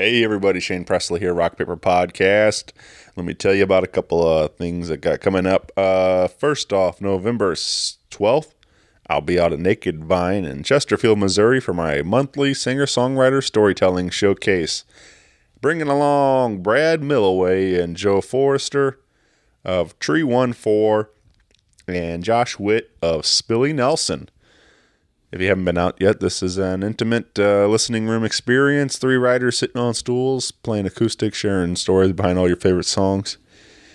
Hey everybody, Shane Presley here, Rock Paper Podcast. Let me tell you about a couple of things that got coming up. First off, November 12th, I'll be out at Naked Vine in Chesterfield, Missouri for my monthly singer-songwriter storytelling showcase. Bringing along Brad Milloway and Joe Forrester of Tree 1-4 and Josh Witt of Spilly Nelson. If you haven't been out yet, this is an intimate listening room experience. 3 writers sitting on stools, playing acoustic, sharing stories behind all your favorite songs.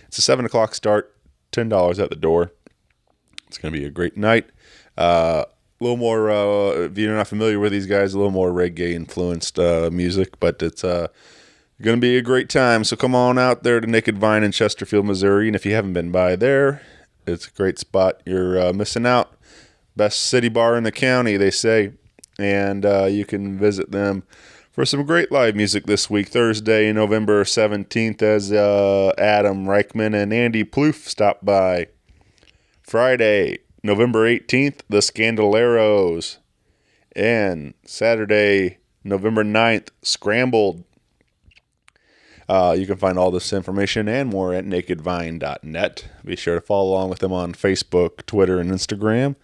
It's a 7 o'clock start, $10 at the door. It's going to be a great night. A little more, if you're not familiar with these guys, a little more reggae-influenced music, but it's going to be a great time. So come on out there to Naked Vine in Chesterfield, Missouri, and if you haven't been by there, it's a great spot. You're missing out. Best city bar in the county, they say, and you can visit them for some great live music this week. Thursday, November 17th, as Adam Reichman and Andy Plouffe stop by. Friday, November 18th, the Scandaleros. And Saturday, November 9th, Scrambled. You can find all this information and more at nakedvine.net. Be sure to follow along with them on Facebook, Twitter, and Instagram.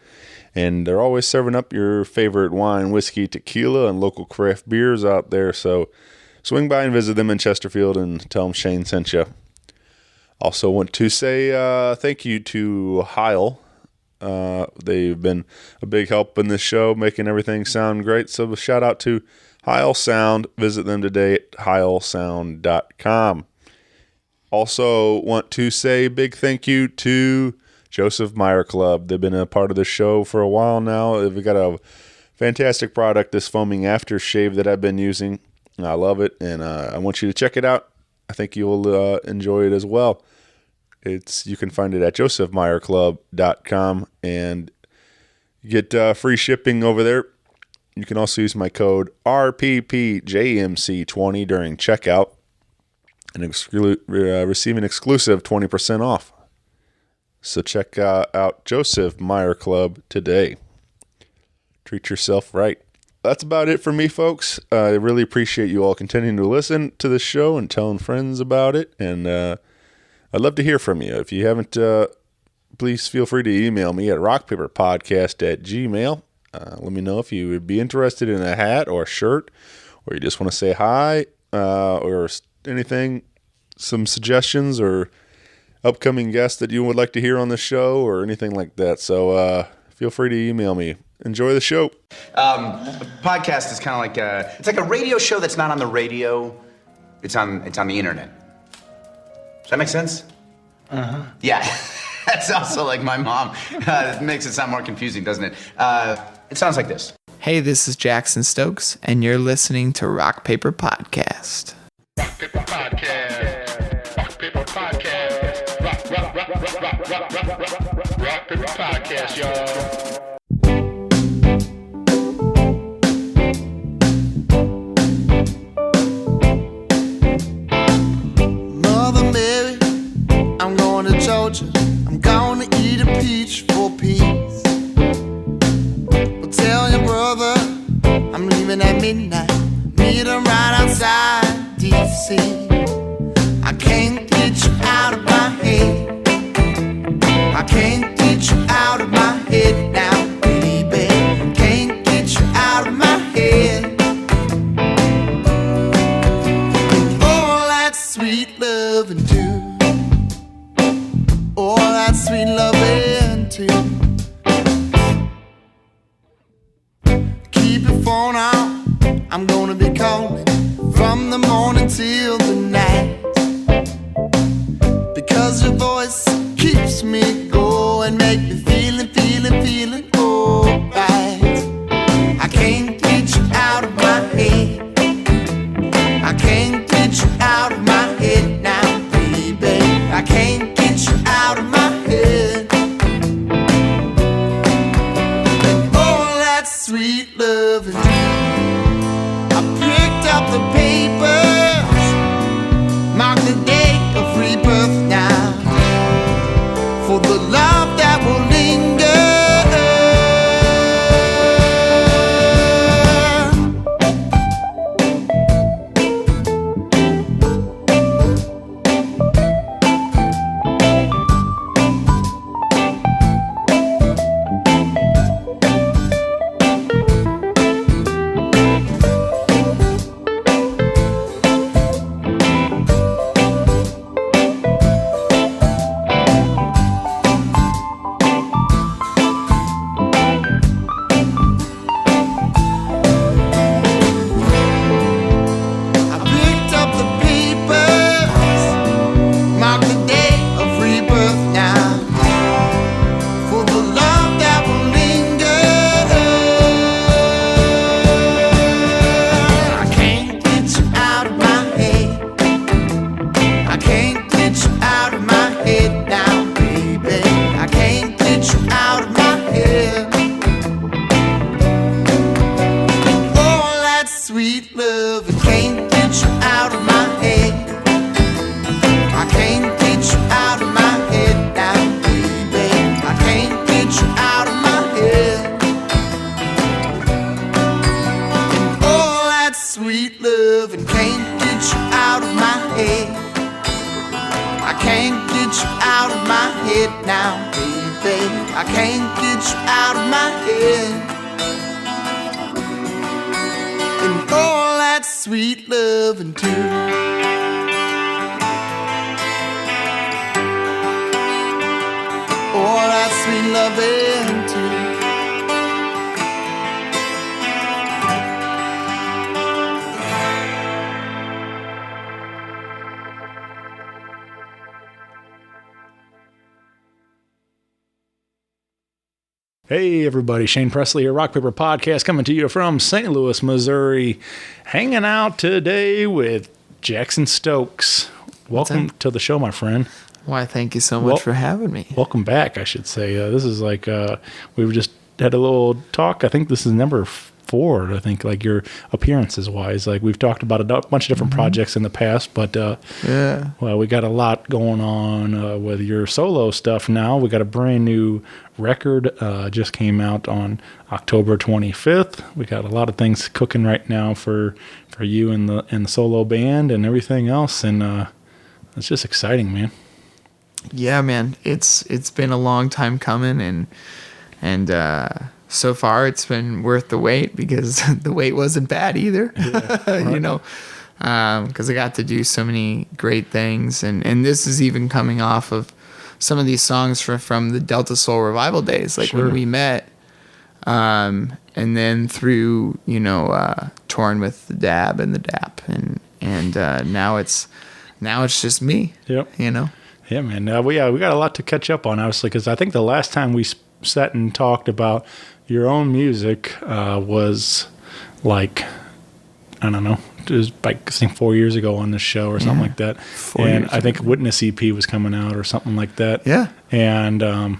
And they're always serving up your favorite wine, whiskey, tequila, and local craft beers out there. So swing by and visit them in Chesterfield and tell them Shane sent you. Also want to say thank you to Heil. They've been a big help in this show, making everything sound great. So a shout out to Heil Sound. Visit them today at heilsound.com. Also want to say a big thank you to Joseph Meyer Club. They've been a part of the show for a while now. We've got a fantastic product, this foaming aftershave that I've been using. I love it, and I want you to check it out. I think you'll enjoy it as well. You can find it at josephmeyerclub.com and get free shipping over there. You can also use my code RPPJMC20 during checkout and receive an exclusive 20% off. So check out Joseph Meyer Club today. Treat yourself right. That's about it for me, folks. I really appreciate you all continuing to listen to the show and telling friends about it. And I'd love to hear from you. If you haven't, please feel free to email me at rockpaperpodcast@gmail.com. Let me know if you would be interested in a hat or a shirt, or you just want to say hi, or anything, some suggestions or upcoming guests that you would like to hear on the show or anything like that. So feel free to email me. Enjoy the show. A podcast is kind of like it's like a radio show that's not on the radio. It's on the internet. Does that make sense? Uh-huh. Yeah. That's also like my mom. It makes it sound more confusing, doesn't it? It sounds like this. Hey, this is Jackson Stokes, and you're listening to Rock Paper Podcast. Rock Paper Podcast. Rock Paper Podcast. Rock Paper Podcast, y'all. Mother Mary, I'm going to Georgia. I'm gonna eat a peach for peace. Well, tell your brother I'm leaving at midnight. Meet him right outside D.C. I can't get you out of my head. I can't get you out of my head now, baby. Can't get you out of my head. And all that sweet loving too. All that sweet loving too. Keep your phone on. I'm gonna be calling from the morning till the night. Because your voice keeps me going, make me feeling alright. I can't get you out of my head. I can't get you out of my head now, baby. I can't get you out of my head. And all that sweet loving. I picked up the papers, marked the day of rebirth now. For the love that will lead sweet love and can't get you out of my head. I can't get you out of my head now, baby. I can't get you out of my head. And all that sweet loving too. All that sweet loving too. Hey everybody, Shane Presley here, Rock Paper Podcast, coming to you from St. Louis, Missouri. Hanging out today with Jackson Stokes. Welcome to the show, my friend. Why, thank you so much for having me. Welcome back, I should say. This is like, we've just had a little talk. I think this is number 4, I think, like your appearances wise. Like we've talked about a bunch of different projects in the past, but well, we got a lot going on with your solo stuff now. We got a brand new record just came out on October 25th. We got a lot of things cooking right now for you and the solo band and everything else, and it's just exciting, man. Yeah, man, it's been a long time coming, and so far it's been worth the wait, because the wait wasn't bad either. Yeah, you know, because I got to do so many great things, and this is even coming off of some of these songs from the Delta Soul Revival days, like when we met, and then through, you know, touring with the Dab and the Dap, and now it's just me. Yep. You know. Yeah, man. We got a lot to catch up on, obviously, because I think the last time we sat and talked about your own music was like, I don't know, it was like I think 4 years ago on this show or something like that. And I think Witness EP was coming out or something like that. Yeah. And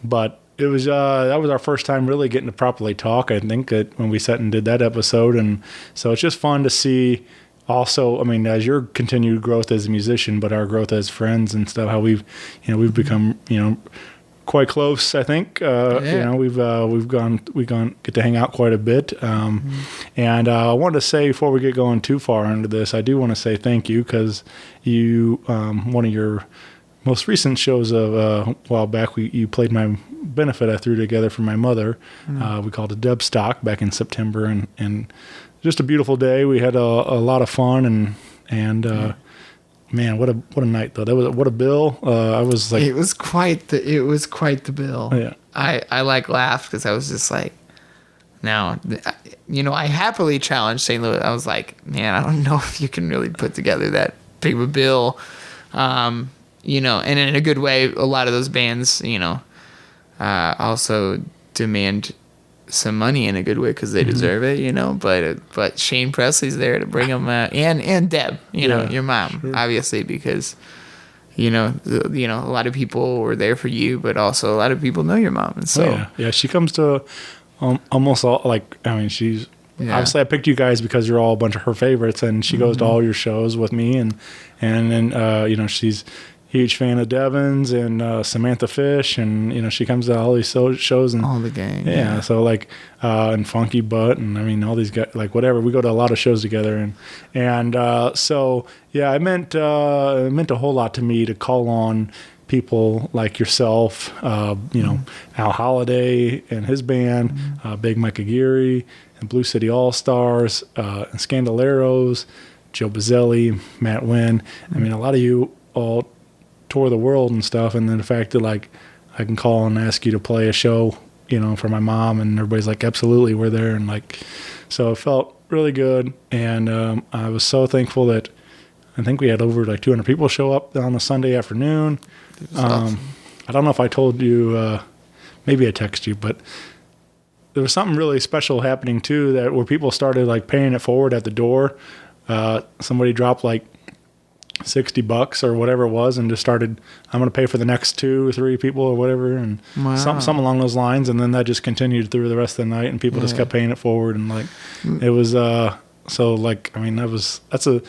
but it was that was our first time really getting to properly talk, I think, when we sat and did that episode. And so it's just fun to see also, I mean, as your continued growth as a musician, but our growth as friends and stuff, how we've become, you know, quite close, I think. You know, we've gone get to hang out quite a bit. And I wanted to say, before we get going too far into this, I do want to say thank you, because you, one of your most recent shows of a while back, you played my benefit I threw together for my mother. We called it Debbstock back in September, and just a beautiful day. We had a lot of fun, and man, what a night though. What a bill. I was like, it was quite the bill. Yeah. I like laughed, because I was just like, now, you know, I happily challenged St. Louis. I was like, man, I don't know if you can really put together that big of a bill. You know, and in a good way, a lot of those bands, you know, also demand some money in a good way, because they deserve it, you know. But Shane Presley's there to bring them, and Deb, you know, your mom, obviously, because you know, a lot of people were there for you, but also a lot of people know your mom, and so yeah, she comes to almost all, like, I mean, she's obviously, I picked you guys because you're all a bunch of her favorites, and she goes to all your shows with me, and then you know, she's huge fan of Devon's and Samantha Fish, and you know, she comes to all these shows and all the gang. Yeah, so like and Funky Butt, and I mean all these guys, like whatever. We go to a lot of shows together, and so yeah, it meant a whole lot to me to call on people like yourself, you know, Al Holliday and his band, Big Mike Aguirre and Blue City All Stars, and Scandaleros, Joe Bazzelli, Matt Wynn. I mean, a lot of you all tour the world and stuff, and then the fact that like I can call and ask you to play a show, you know, for my mom, and everybody's like, absolutely, we're there, and like, so it felt really good, and I was so thankful that I think we had over like 200 people show up on a Sunday afternoon. Awesome. I don't know if I told you, maybe I texted you, but there was something really special happening too, that where people started like paying it forward at the door. Somebody dropped like $60 or whatever it was, and just started, I'm going to pay for the next 2 or 3 people or whatever, and something along those lines. And then that just continued through the rest of the night, and people just kept paying it forward. And like, it was, so like, I mean, that's a,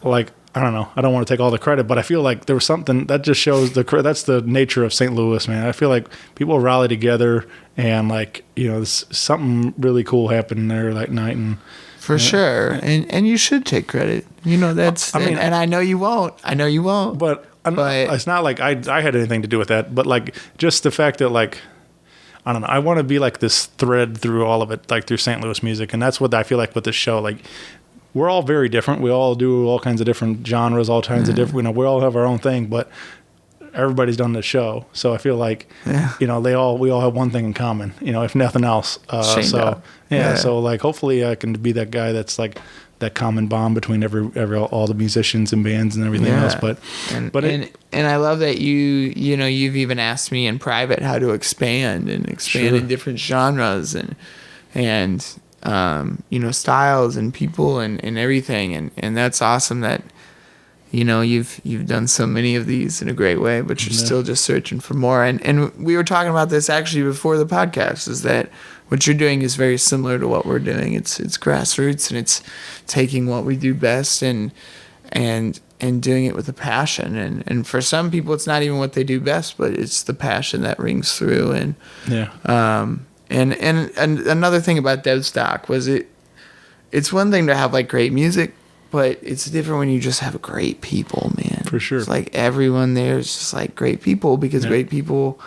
like, I don't know, I don't want to take all the credit, but I feel like there was something that just shows that's the nature of St. Louis, man. I feel like people rally together, and like, you know, something really cool happened there that night. And For sure. And you should take credit. You know, that's, and I know you won't. But it's not like I had anything to do with that. But like just the fact that like, I don't know, I want to be like this thread through all of it, like through St. Louis music. And that's what I feel like with this show. Like we're all very different. We all do all kinds of different genres, all kinds of different, you know, we all have our own thing, but everybody's done the show. So I feel like, you know, we all have one thing in common, you know, if nothing else. So like hopefully I can be that guy that's like that common bond between all the musicians and bands and everything else. But I love that you've even asked me in private how to expand in different genres and you know, styles and people and everything. And that's awesome that, you know, you've done so many of these in a great way, but you're still just searching for more. And we were talking about this actually before the podcast, is that what you're doing is very similar to what we're doing. It's grassroots, and it's taking what we do best and doing it with a passion. And for some people, it's not even what they do best, but it's the passion that rings through. And and another thing about Debbstock was it's one thing to have like great music, but it's different when you just have great people, man. For sure. It's like everyone there is just like great people, because great people,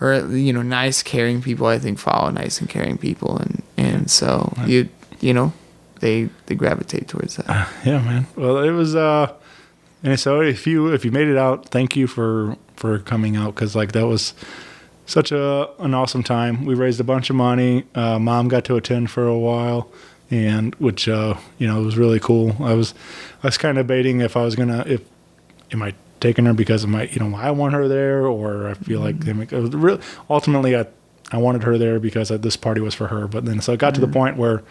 or you know, nice, caring people, I think follow nice and caring people, and so you know, they gravitate towards that. Yeah, man. Well, it was and so if you made it out, thank you for coming out, because like that was such an awesome time. We raised a bunch of money. Mom got to attend for a while, and which you know, it was really cool. I was kind of debating if I was gonna am I taking her because I want her there, or I feel like ultimately I wanted her there because this party was for her. But then so it got to the point where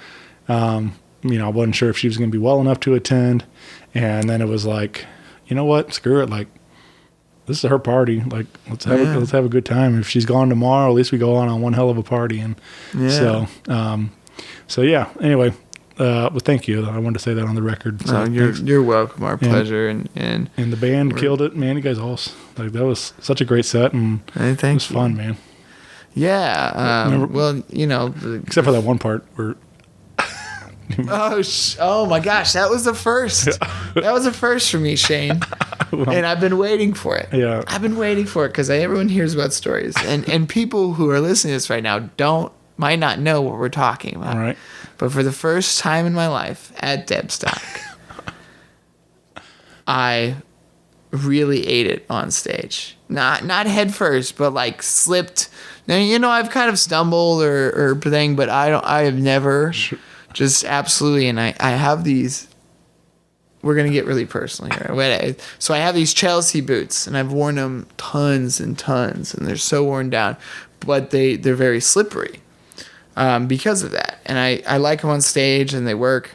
you know, I wasn't sure if she was going to be well enough to attend, and then it was like, you know what, screw it, like this is her party, like let's have a good time. If she's gone tomorrow, at least we go on one hell of a party. And so yeah, anyway, well, thank you. I wanted to say that on the record. So you're welcome. Our pleasure. And the band killed it, man. You guys all, like, that was such a great set, and it was fun, man. Yeah. Well, you know, except for that one part where. Oh my gosh, that was the first. That was the first for me, Shane. And I've been waiting for it. Yeah. I've been waiting for it because everyone hears about stories, and people who are listening to this right now might not know what we're talking about. Right. But for the first time in my life at Debbstock, I really ate it on stage. Not head first, but like slipped. Now, you know, I've kind of stumbled or thing, but I have never just absolutely. And I have these. We're gonna get really personal here. So I have these Chelsea boots, and I've worn them tons and tons, and they're so worn down, but they're very slippery. Because of that, and I like them on stage, and they work,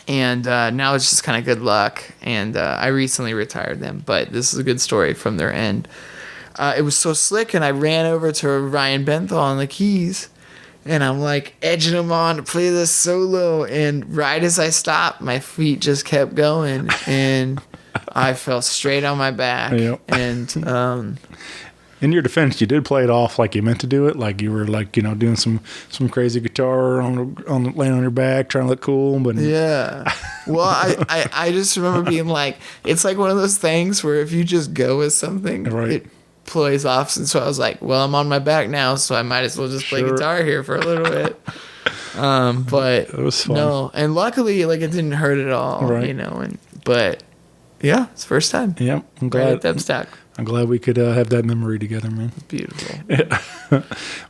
and now it's just kind of good luck, and I recently retired them, but this is a good story from their end. It was so slick, and I ran over to Ryan Benthal on the keys, and I'm like edging him on to play this solo, and right as I stopped, my feet just kept going, and I fell straight on my back. Yep. And in your defense, you did play it off like you meant to do it. Like you were like, you know, doing some crazy guitar laying on your back, trying to look cool. But yeah. Well, I just remember being like, it's like one of those things where if you just go with something, it plays off. And so I was like, well, I'm on my back now, so I might as well just play guitar here for a little bit. But it was fun. No, and luckily, like, it didn't hurt at all, you know. But yeah, it's the first time. Yep, I'm glad. Right at Debbstock. I'm glad we could have that memory together, man. Beautiful. Yeah.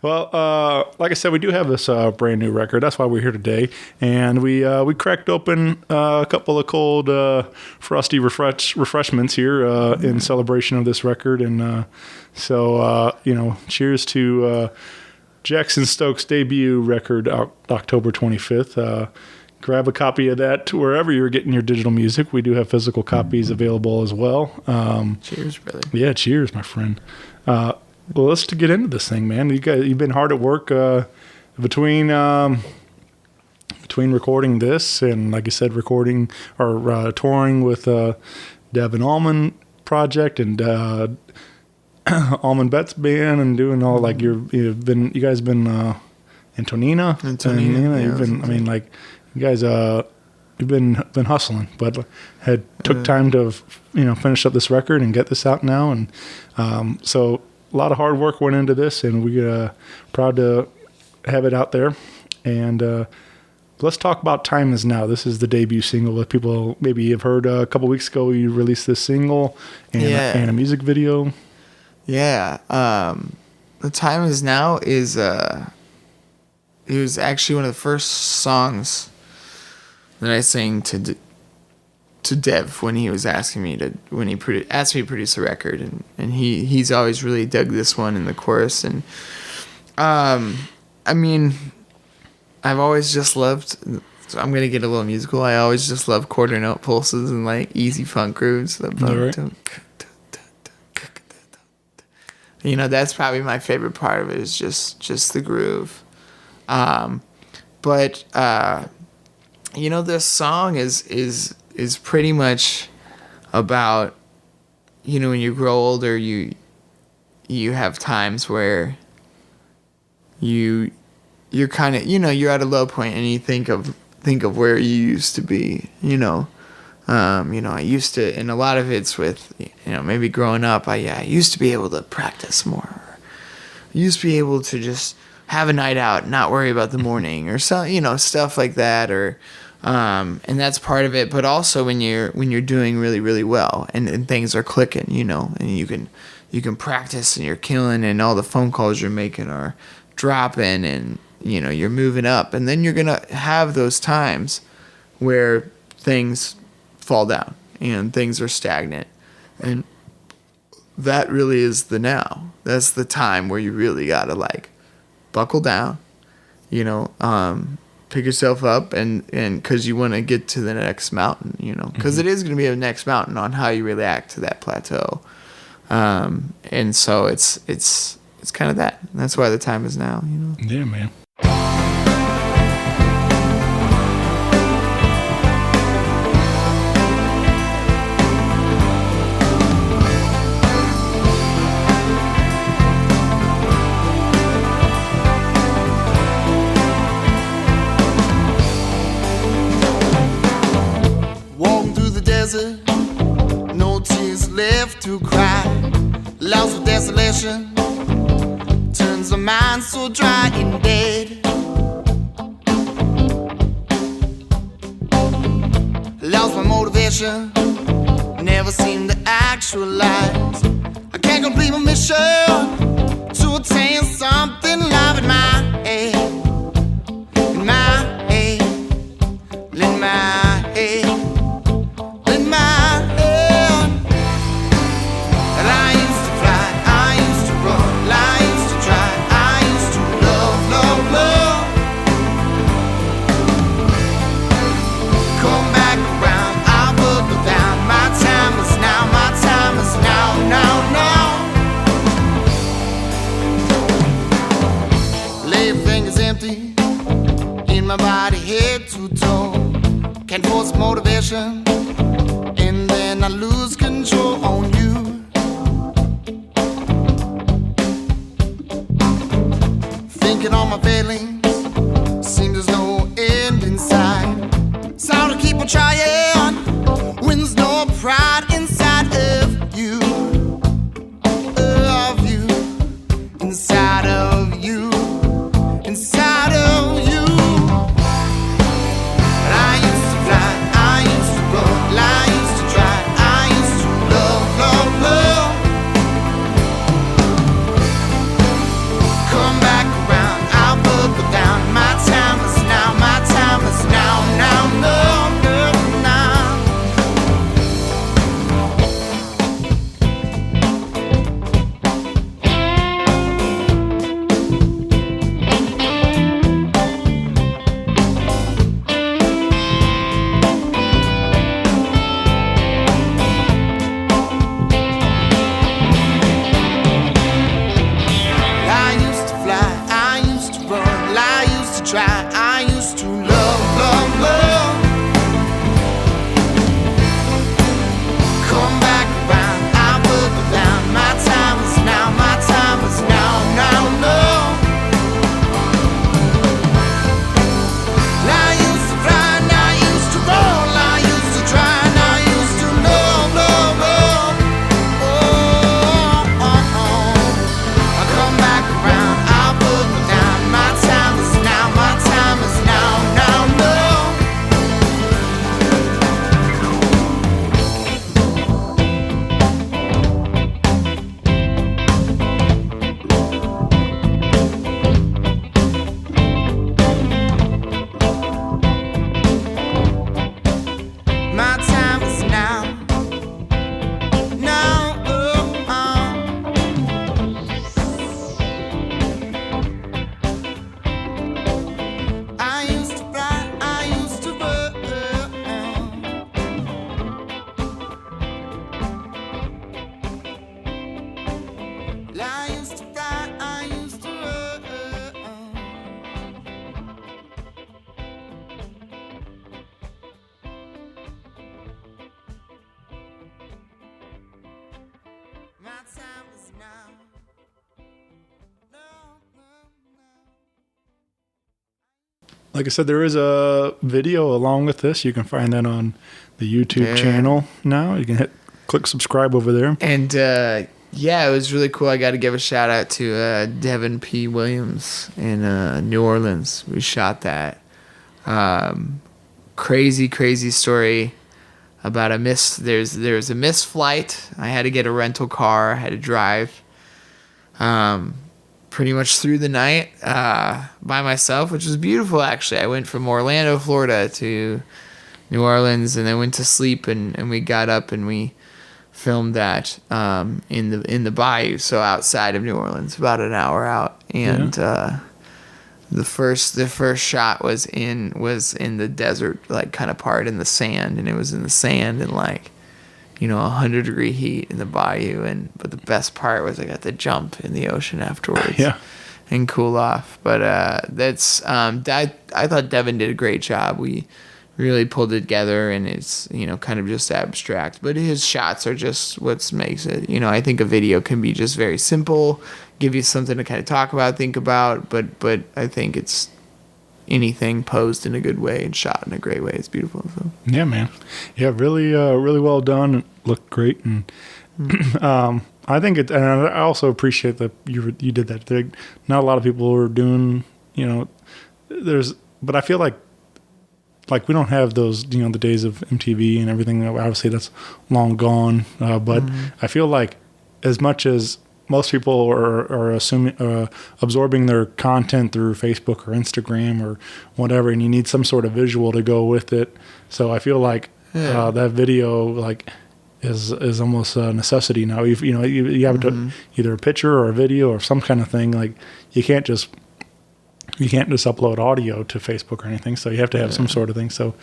Well, like I said, we do have this brand new record. That's why we're here today. And we cracked open a couple of cold, frosty refreshments here in celebration of this record. And so, you know, cheers to Jackson Stokes' debut record, October 25th. Grab a copy of that wherever you're getting your digital music. We do have physical copies available as well. Cheers, brother. Yeah, cheers, my friend. Well, let's get into this thing, man. You've been hard at work between recording this and, like I said, recording or touring with Devon Allman project and Allman Betts Band and doing all like you guys been in Tonina. And Tonina, you've been. I mean, like. You guys, you've been hustling, but took time to finish up this record and get this out now, and so a lot of hard work went into this, and we're proud to have it out there. And let's talk about Time Is Now. This is the debut single that people maybe have heard. A couple weeks ago, you released this single and a music video. Yeah. The Time Is Now is it was actually one of the first songs that I sang to Dev when he was asking me asked me to produce a record, and he's always really dug this one in the chorus. And I mean, I've always just loved, so I'm going to get a little musical. I always just love quarter note pulses and like easy funk grooves. Right. That's probably my favorite part of it, is just the groove. But this song is pretty much about, when you grow older, you have times where you're kind of, you're at a low point and you think of where you used to be, I used to, and a lot of it's with, maybe growing up, I used to be able to practice more. I used to be able to just have a night out, not worry about the morning, or so, stuff like that, or, and that's part of it. But also when you're doing really, really well and things are clicking, and you can practice and you're killing, and all the phone calls you're making are dropping, and you're moving up, and then you're gonna have those times where things fall down and things are stagnant, and that really is the now. That's the time where you really gotta buckle down, pick yourself up, and because you want to get to the next mountain, because it is going to be a next mountain on how you react to that plateau, and so it's kind of that. That's why the time is now. Yeah, man. No tears left to cry. Lost with desolation turns my mind so dry and dead. Lost my motivation, never seemed to actualize. I can't complete my mission to attain something live in my head. In my head, in my head. My body head to toe, can't force motivation, and then I lose control on you. Thinking on my failings, seems there's no end in sight. So to keep on trying when there's no pride inside of you, inside of you, inside of you. Come back around, I'll put the like I said, there is a video along with this. You can find that on the YouTube channel now. You can click subscribe over there. And yeah, it was really cool. I got to give a shout out to Devon P. Williams in New Orleans. We shot that. Crazy story about a missed. There's a missed flight. I had to get a rental car. I had to drive. Pretty much through the night by myself, which was beautiful, actually. I went from Orlando, Florida to New Orleans, and then went to sleep, and we got up and we filmed that in the bayou, so outside of New Orleans, about an hour out. And the first shot was in the desert, like kind of part in the sand, and it was in the sand and like 100-degree heat in the bayou, but the best part was I got to jump in the ocean afterwards, and cool off. But that's I thought Devon did a great job. We really pulled it together, and it's kind of just abstract, but his shots are just what makes it. I think a video can be just very simple, give you something to kind of talk about, think about, but I think it's anything posed in a good way and shot in a great way. It's beautiful. So. Yeah, man. Yeah, really well done. It looked great, and I think it. And I also appreciate that you did that thing. Not a lot of people are doing. But I feel like we don't have those. The days of MTV and everything. Obviously, that's long gone. But I feel like as much as most people are absorbing their content through Facebook or Instagram or whatever, and you need some sort of visual to go with it. So I feel like that video is almost a necessity now. You have to either a picture or a video or some kind of thing. Like you can't just upload audio to Facebook or anything. So you have to have some sort of thing. So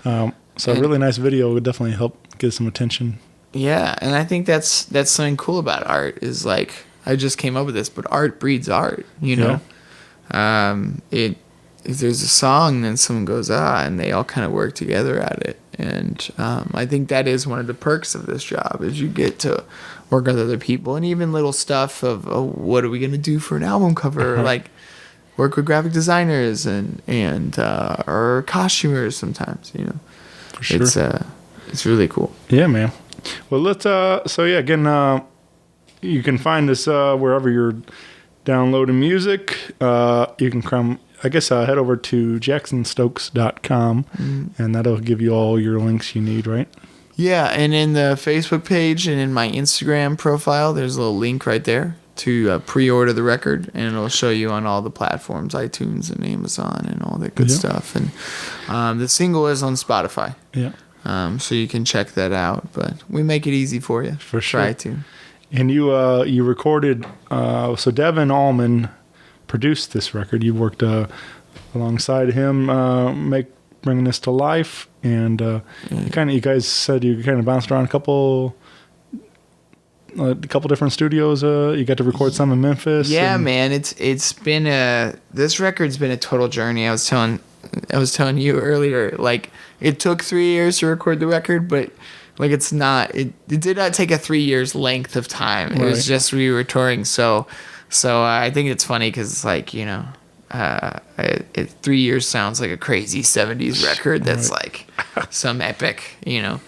a really nice video would definitely help get some attention. Yeah, and I think that's something cool about art is like I just came up with this, but art breeds art. If there's a song, then someone goes and they all kind of work together at it, and I think that is one of the perks of this job is you get to work with other people, and even little stuff of what are we gonna do for an album cover, like work with graphic designers and or costumers sometimes. For sure, it's really cool. Yeah, man. Well, let's. Again, you can find us wherever you're downloading music. You can come. I guess head over to jacksonstokes.com, and that'll give you all your links you need, right? Yeah, and in the Facebook page and in my Instagram profile, there's a little link right there to pre-order the record, and it'll show you on all the platforms, iTunes and Amazon and all that good stuff. And the single is on Spotify. Yeah. So you can check that out, but we make it easy for you. For sure. Try to. And you recorded, so Devon Allman produced this record. You worked alongside him, bringing this to life, and you guys said you kind of bounced around a couple different studios. You got to record some in Memphis. Yeah, man, it's been this record's been a total journey. I was telling you earlier, like it took 3 years to record the record, but like it did not take a 3 years length of time. It was just we were touring. So I think it's funny because it's like 3 years sounds like a crazy 70s record that's like some epic, No,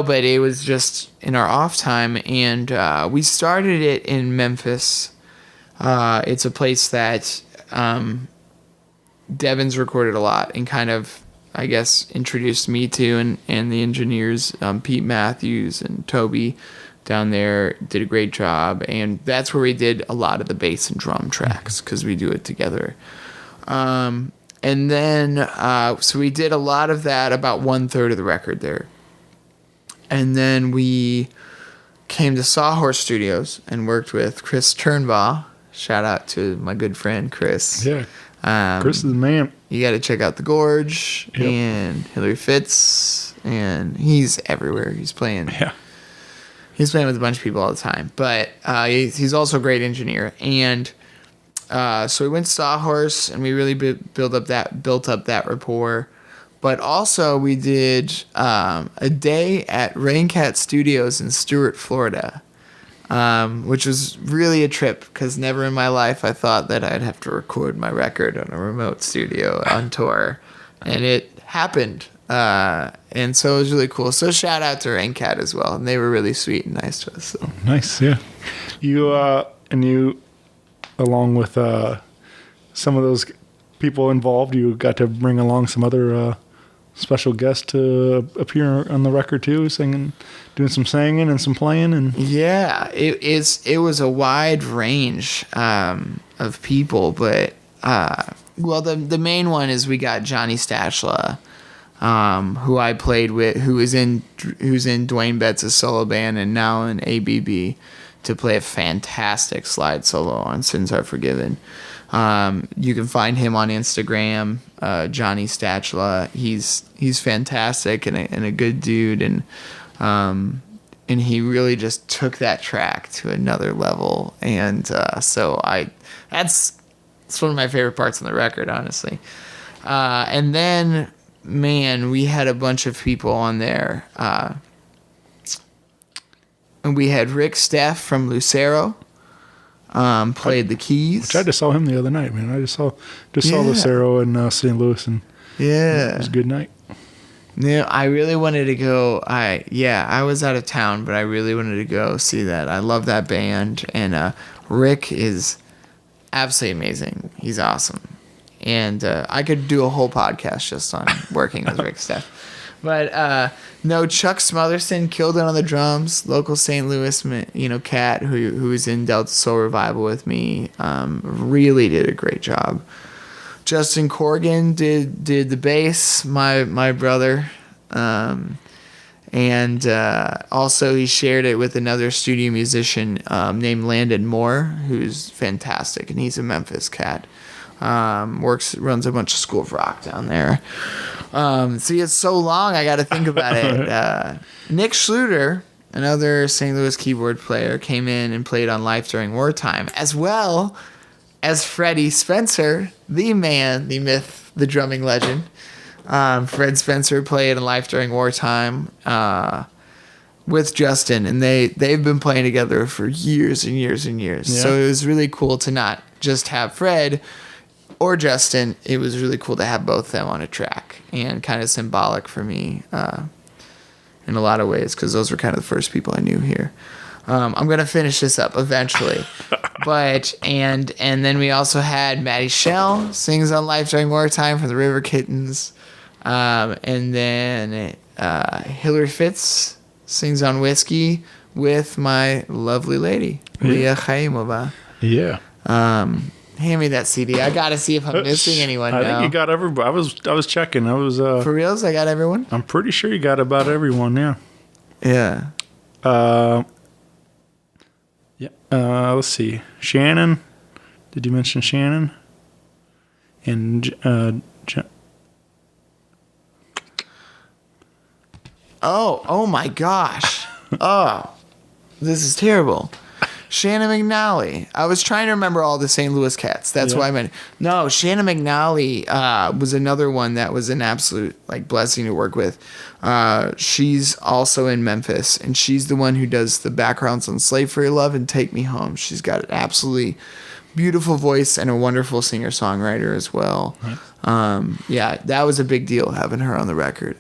but it was just in our off time, and we started it in Memphis. It's a place that Devon's recorded a lot and kind of, I guess, introduced me to, and the engineers, Pete Matthews and Toby down there did a great job, and that's where we did a lot of the bass and drum tracks because we do it together. And then, so we did a lot of that, about 1/3 of the record there. And then we came to Sawhorse Studios and worked with Chris Turnbaugh. Shout out to my good friend Chris. Yeah. Chris is the man. You got to check out The Gorge and Hillary Fitz, and he's everywhere. He's playing. Yeah. He's playing with a bunch of people all the time, but he's also a great engineer. And so we went to Sawhorse, and we really built up that rapport. But also we did a day at Raincat Studios in Stuart, Florida. which was really a trip because never in my life I thought that I'd have to record my record on a remote studio on tour, and it happened. And so it was really cool. So shout out to Raincat as well, and they were really sweet and nice to us. So. Nice, yeah. You along with some of those people involved, you got to bring along some other special guests to appear on the record too, singing, doing some singing and some playing, and yeah, it was a wide range of people, but well, the main one is we got Johnny Stashla, who I played with, who's in Dwayne Betts' solo band and now in ABB, to play a fantastic slide solo on Sins Are Forgiven. You can find him on Instagram, Johnny Stachla. He's fantastic and a good dude, and he really just took that track to another level. And so that's one of my favorite parts on the record, honestly. And then, man, we had a bunch of people on there. And we had Rick Steff from Lucero. Played the keys. Which I just saw him the other night, man. I just saw Lucero in St. Louis, and it was a good night. Yeah, I really wanted to go. I was out of town, but I really wanted to go see that. I love that band, and Rick is absolutely amazing. He's awesome, and I could do a whole podcast just on working with Rick Steff. But no, Chuck Smotherson killed it on the drums. Local St. Louis, cat who was in Delta Soul Revival with me, really did a great job. Justin Corrigan did the bass, my brother, and also he shared it with another studio musician named Landon Moore, who's fantastic, and he's a Memphis cat. Runs a bunch of School of Rock down there. See, it's so long, I got to think about it. Nick Schluter, another St. Louis keyboard player, came in and played on Life During Wartime, as well as Freddie Spencer, the man, the myth, the drumming legend. Fred Spencer played in Life During Wartime with Justin, and they've been playing together for years and years and years. Yeah. So it was really cool to not just have Fred or Justin. It was really cool to have both of them on a track, and kind of symbolic for me in a lot of ways, because those were kind of the first people I knew here. I'm gonna finish this up eventually, but and then we also had Maddie Shell sings on Life During Wartime from the River Kittens, and then Hillary Fitz sings on Whiskey with my lovely lady Leah Chaimova. Yeah. Hand me that CD. I gotta see if I'm missing anyone. I think you got everybody. I was checking. I was for reals. I got everyone. I'm pretty sure you got about everyone. Yeah. Yeah. Yeah. Let's see. Shannon. Did you mention Shannon? And Oh my gosh. Oh, this is terrible. Shannon McNally. I was trying to remember all the St. Louis cats. That's why I meant. No, Shannon McNally was another one that was an absolute blessing to work with. She's also in Memphis, and she's the one who does the backgrounds on Slave for Your Love and Take Me Home. She's got an absolutely beautiful voice and a wonderful singer-songwriter as well. Right. Yeah, that was a big deal having her on the record.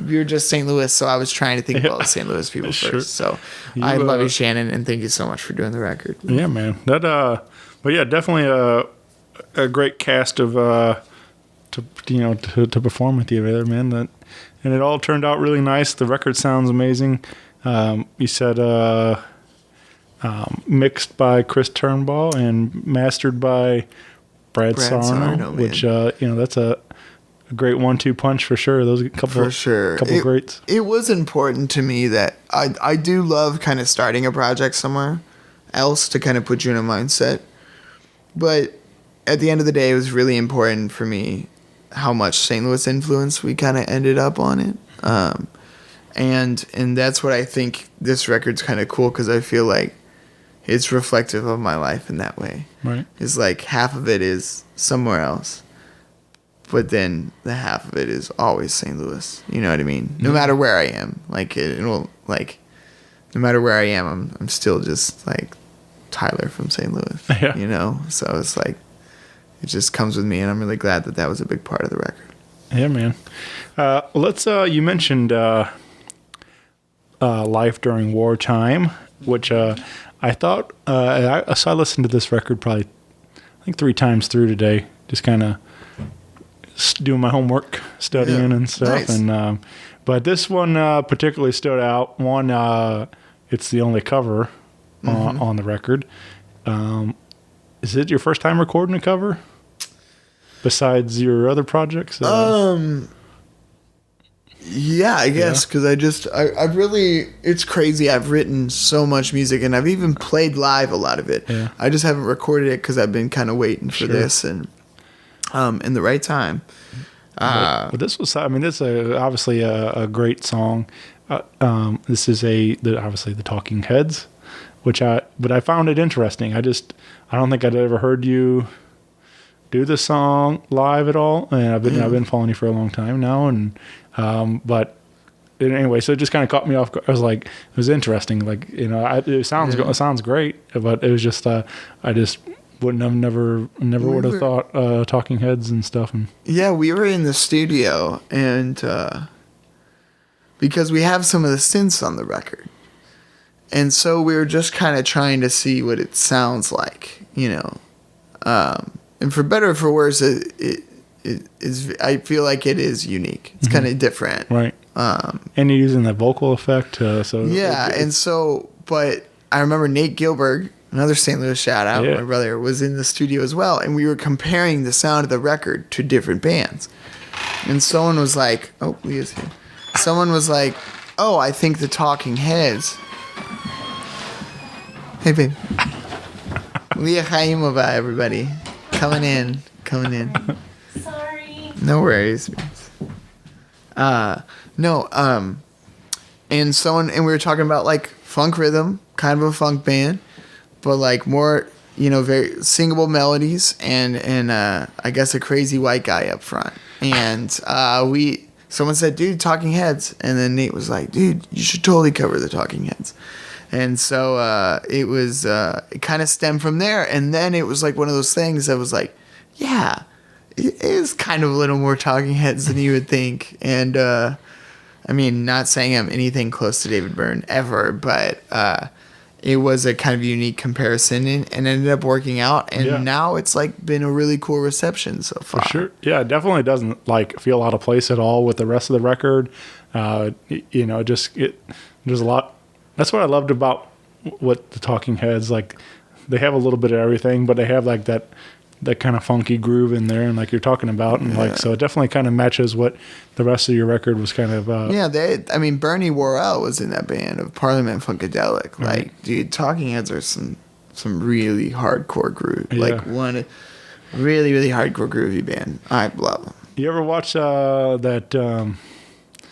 You're just St. Louis, so I was trying to think of all the St. Louis people first. So I love you, Shannon, and thank you so much for doing the record. Yeah, man. But yeah, definitely a great cast of to perform with you there, man. And it all turned out really nice. The record sounds amazing. You said mixed by Chris Turnbull and mastered by Brad Sarno, which that's a great 1-2 punch for sure. Those couple greats. It was important to me that I do love kind of starting a project somewhere else to kind of put you in a mindset, but at the end of the day, it was really important for me how much St. Louis influence we kind of ended up on it, and that's what I think this record's kind of cool, because I feel like it's reflective of my life in that way. Right. It's half of it is somewhere else, but then the half of it is always St. Louis. You know what I mean? No matter where I am, no matter where I am, I'm still just like Tyler from St. Louis, you know? So it's like, it just comes with me, and I'm really glad that was a big part of the record. Yeah, man. Let's, you mentioned Life During Wartime, which I thought, so I listened to this record probably, I think 3 times through today, just kind of doing my homework, studying and stuff. Nice. And but this one particularly stood out. One, it's the only cover on the record. Is it your first time recording a cover besides your other projects? Yeah, I guess, because I really, it's crazy. I've written so much music, and I've even played live a lot of it. Yeah. I just haven't recorded it because I've been kind of waiting for this and in the right time. But this was, I mean, this is obviously a great song. This is obviously the Talking Heads, but I found it interesting. I don't think I'd ever heard you do this song live at all, and I've been following you for a long time now, and but anyway, so it just kind of caught me off. I was like, it was interesting, like, you know, it sounds great, but it was just I just never would have thought Talking Heads and stuff. And yeah, we were in the studio, and because we have some of the synths on the record, and so we were just kind of trying to see what it sounds like, you know. And for better or for worse, it is. I feel like it is unique. It's kind of different, right? And you're using that vocal effect, so yeah. But I remember Nate Gilberg, another St. Louis shout out, my brother, was in the studio as well, and we were comparing the sound of the record to different bands. And someone was like, "Oh, Leah's here." Someone was like, "Oh, I think the Talking Heads." Hey, babe. Leah Chaimova, everybody. Coming in. Sorry. No worries. And we were talking about like funk rhythm, kind of a funk band, but like more, you know, very singable melodies and I guess a crazy white guy up front. And someone said, "Dude, Talking Heads," and then Nate was like, "Dude, you should totally cover the Talking Heads." And so it kind of stemmed from there. And then it was like one of those things that was like, yeah, it is kind of a little more Talking Heads than you would think. And I mean, not saying I'm anything close to David Byrne ever, but it was a kind of unique comparison and ended up working out. And now it's like been a really cool reception so far. For sure. Yeah, it definitely doesn't like feel out of place at all with the rest of the record. You know, there's a lot. That's what I loved about what the Talking Heads, like, they have a little bit of everything, but they have like that kind of funky groove in there, and like you're talking about, and like, so it definitely kind of matches what the rest of your record was kind of. Bernie Worrell was in that band of Parliament Funkadelic. Right. Like, dude, Talking Heads are some really hardcore groove. Like one really, really hardcore groovy band. I love them. You ever watch that?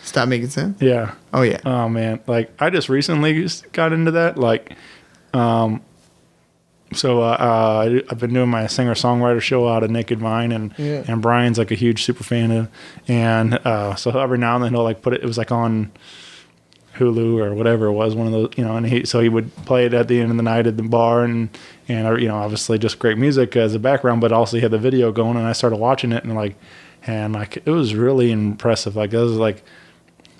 Stop Making Sense? Yeah. Oh, yeah. Oh, man. Like, I just recently got into that. Like, I've been doing my singer-songwriter show out of Naked Vine, and Brian's, like, a huge super fan of, and so every now and then he'll, like, it was, like, on Hulu or whatever it was, one of those, you know, and he would play it at the end of the night at the bar, and you know, obviously just great music as a background, but also he had the video going, and I started watching it, and, like, it was really impressive. Like, it was, like,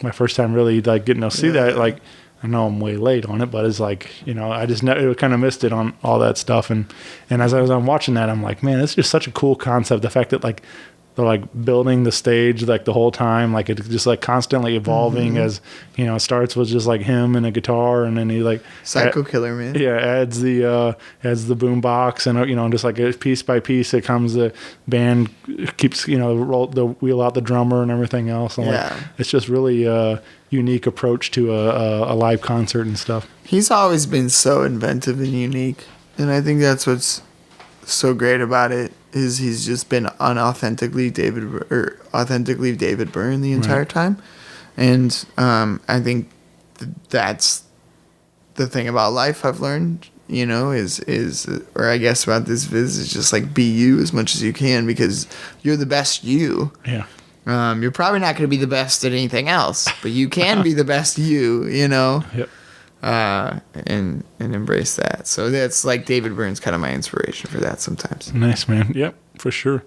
my first time really like getting to see that. Like, I know I'm way late on it, but it's like, you know, I just kind of missed it on all that stuff. And as I was watching that, I'm like, man, it's just such a cool concept. The fact that like they're like building the stage like the whole time, like it's just like constantly evolving as, you know, it starts with just like him and a guitar, and then he like Psycho Killer, man. Yeah, adds the boom box, and you know, just like piece by piece it comes, the band keeps, you know, wheel out the drummer and everything else. And like, it's just really a unique approach to a live concert and stuff. He's always been so inventive and unique, and I think that's what's so great about it. Is he's just been authentically David Byrne the entire time, and I think that's the thing about life I've learned. You know, or I guess about this viz is just like be you as much as you can, because you're the best you. Yeah. You're probably not going to be the best at anything else, but you can be the best you. You know. Yep. and embrace that. So that's like David Byrne's kind of my inspiration for that sometimes. Nice, man. Yep, for sure.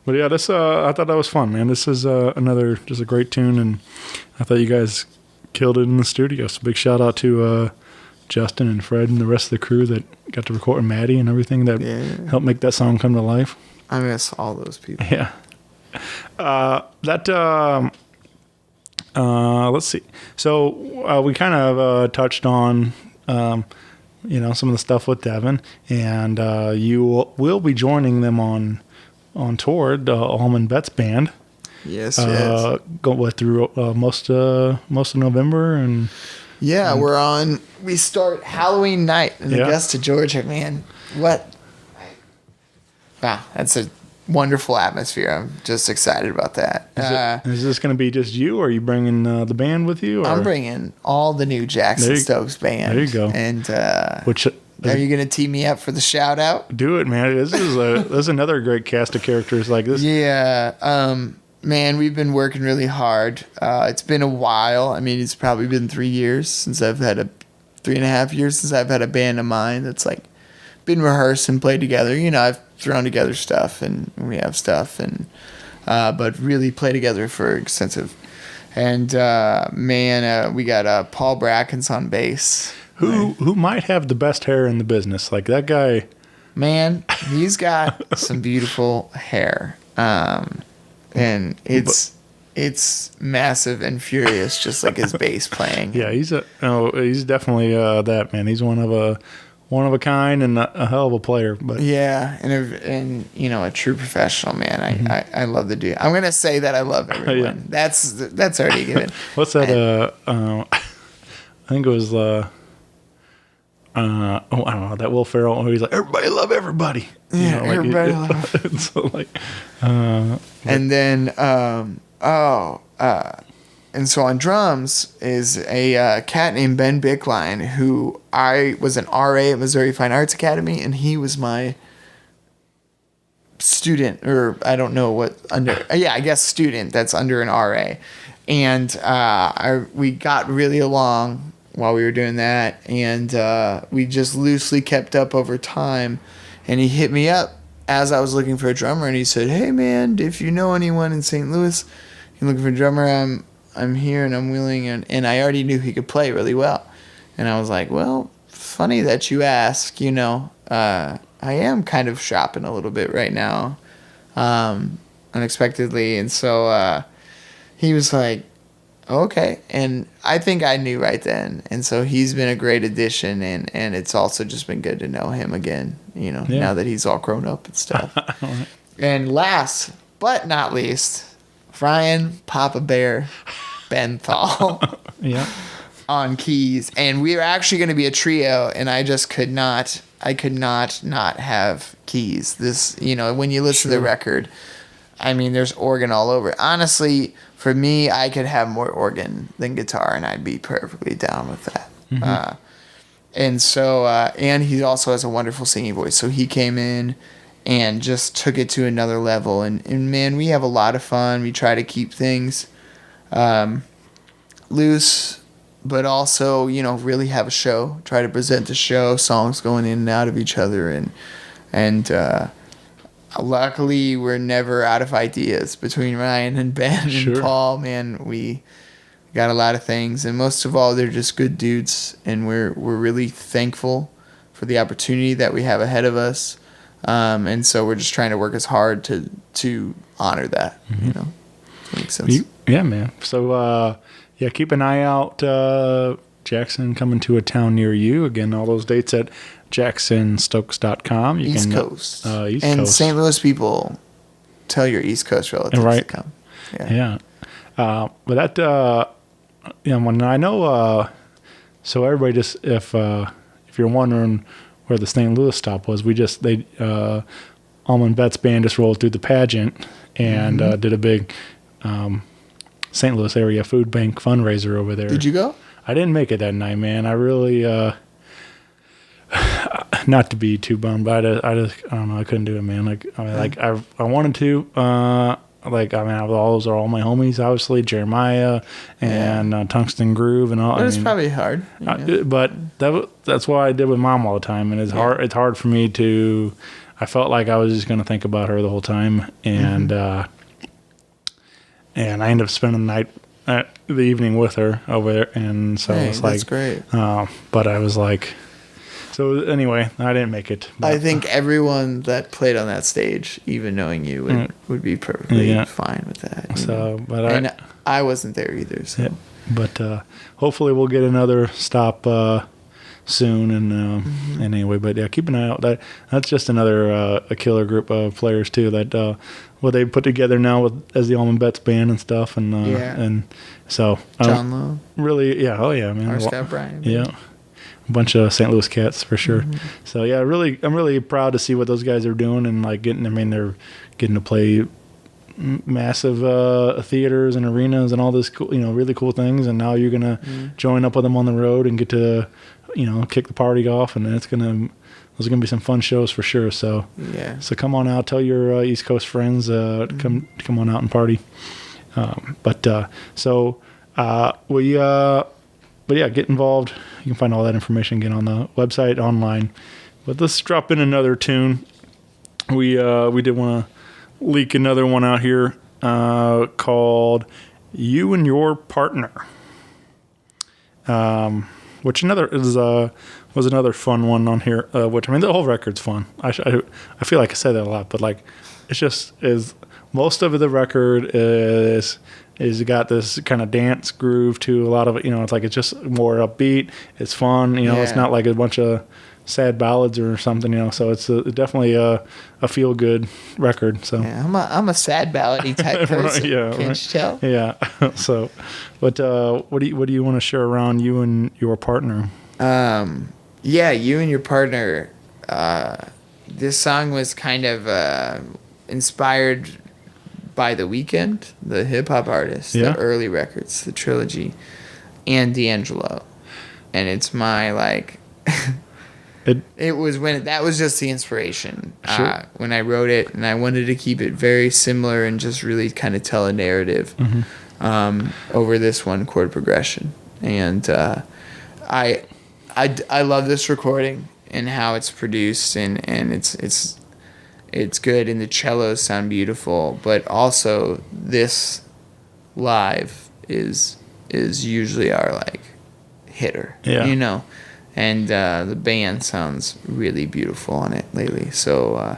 But yeah, this I thought that was fun, man. This is another just a great tune, and I thought you guys killed it in the studio. So big shout out to Justin and Fred and the rest of the crew that got to record, and Maddie and everything that helped make that song come to life. I miss all those people. Yeah. Let's see. So we kind of touched on some of the stuff with Devon, and you will be joining them on tour, the Allman Betts Band. Yes. Go through most of November, and we're on. We start Halloween night in Augusta, Georgia. Man, what? Wow, that's a wonderful atmosphere. I'm just excited about that. Is this going to be just you, or are you bringing the band with you? Or? I'm bringing all the new Jackson Stokes band. There you go. And which Are you gonna tee me up for the shout out? Do it, man. This is another great cast of characters like this. Yeah. Man, we've been working really hard. It's been a while. I mean, it's probably been 3 years since I've had 3.5 years since I've had a band of mine that's like been rehearsed and played together. You know, I've thrown together stuff and we have stuff and but really play together for extensive. And we got Paul Brackens on bass. Who might have the best hair in the business? Like that guy. Man, he's got some beautiful hair. And it's massive and furious, just like his bass playing. Yeah, he's definitely that man. He's one of a kind and a hell of a player. But yeah, and you know, a true professional, man. I love the dude. I'm gonna say that I love everyone. Yeah. That's already given. What's that? I think it was. I don't know, that Will Ferrell. He's like, everybody love everybody. Yeah, everybody love. So like, and then and so on drums is a cat named Ben Bickline, who I was an RA at Missouri Fine Arts Academy, and he was my student, or I don't know what under. Yeah, I guess student that's under an RA, and we got really along while we were doing that, and we just loosely kept up over time. And he hit me up as I was looking for a drummer, and he said, "Hey man, if you know anyone in St. Louis, you're looking for a drummer, I'm here and I'm willing." And I already knew he could play really well, and I was like, "Well, funny that you ask. You know, I am kind of shopping a little bit right now, unexpectedly." And so he was like, okay. And I think I knew right then. And so he's been a great addition, and it's also just been good to know him again, you know, now that he's all grown up and stuff. Right. And last but not least, Brian Papa Bear Benthal yeah. on keys. And we were actually going to be a trio, and I could not have keys. This, you know, when you listen to the record, I mean, there's organ all over it. Honestly, for me, I could have more organ than guitar, and I'd be perfectly down with that. Mm-hmm. And so, and he also has a wonderful singing voice. So he came in and just took it to another level. And man, we have a lot of fun. We try to keep things loose, but also, you know, really have a show. Try to present the show, songs going in and out of each other, and luckily, we're never out of ideas between Ryan and Ben and Paul. Man, we got a lot of things, and most of all, they're just good dudes, and we're really thankful for the opportunity that we have ahead of us. And so we're just trying to work as hard to honor that. Mm-hmm. You know, does that make sense? Yeah, man. So keep an eye out. Jackson coming to a town near you. Again, all those dates at jacksonstokes.com. East Coast. East and Coast. St. Louis people, tell your East Coast relatives to come. Yeah. But that, when I know, so everybody just, if you're wondering where the St. Louis stop was, Allman Betts Band just rolled through the pageant and did a big St. Louis area food bank fundraiser over there. Did you go? I didn't make it that night, man. I really, not to be too bummed, but I don't know. I couldn't do it, man. I wanted to. Those are all my homies, obviously, Jeremiah and Tungsten Groove and all. But it's probably hard. But that's what I did with Mom all the time, and it's hard. It's hard for me to. I felt like I was just going to think about her the whole time, and and I ended up spending the night. The evening with her over there, and so it's like that's great. But I was like, so anyway, I didn't make it. I think everyone that played on that stage, even knowing you, would be perfectly fine with that. So, but I wasn't there either. So, but hopefully we'll get another stop soon, and anyway, but yeah, keep an eye out. That's just another a killer group of players too. That what they put together now as the Allman Betts Band and stuff, and so John Lowe, really, man, our Scott Bryan, a bunch of St. Louis cats for sure. So yeah, I'm really proud to see what those guys are doing and like they're getting to play massive theaters and arenas and all this cool, really cool things, and now you're gonna join up with them on the road and get to kick the party off, and those are gonna be some fun shows for sure. So Yeah. so come on out, tell your East Coast friends come on out and party. But yeah, get involved. You can find all that information again on the website, online. But let's drop in another tune. We did want to leak another one out here called "You and Your Partner," which was another fun one on here. Which, I mean, the whole record's fun. I feel like I say that a lot, but like it's just is most of the record is got this kind of dance groove to a lot of it. It's like it's just more upbeat. It's fun. It's not like a bunch of sad ballads or something. So it's definitely a feel good record. So Yeah, I'm a sad ballady type person. Right, yeah, Can't you tell? yeah. So, but what do you want to share around you and your partner? Yeah, You and Your Partner. This song was kind of inspired by The Weeknd, the hip hop artist, Yeah. the early records, the trilogy, and D'Angelo. And it's my it was when that was just the inspiration Sure. when I wrote it, and I wanted to keep it very similar and just really kind of tell a narrative over this one chord progression. And I love this recording and how it's produced, and it's good, and the cellos sound beautiful, but also this live is usually our hitter, Yeah. and the band sounds really beautiful on it lately. So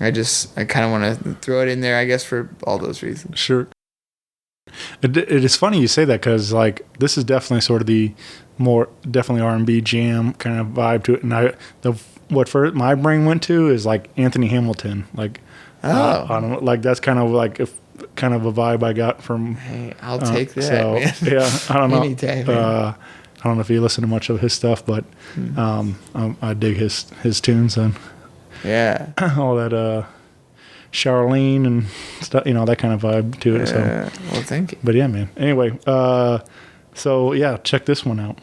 I kind of want to throw it in there, I guess, for all those reasons. Sure. It is funny you say that, because this is definitely sort of the more definitely R&B jam kind of vibe to it, and what first my brain went to is Anthony Hamilton, I don't know, that's kind of kind of a vibe I got from. Hey, I'll take that. So Man. yeah, I don't know. Any day, man. I don't know if you listen to much of his stuff, but I dig his tunes and Yeah. all that Charlene and stuff, that kind of vibe to it. So, Well, thank you. but yeah, man. Anyway, so yeah, check this one out.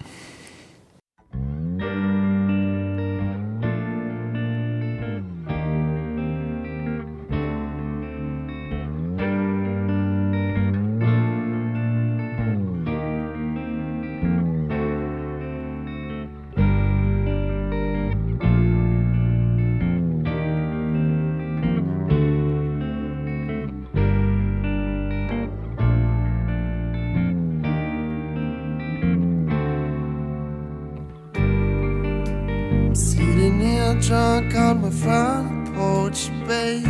Sitting here drunk on my front porch, babe.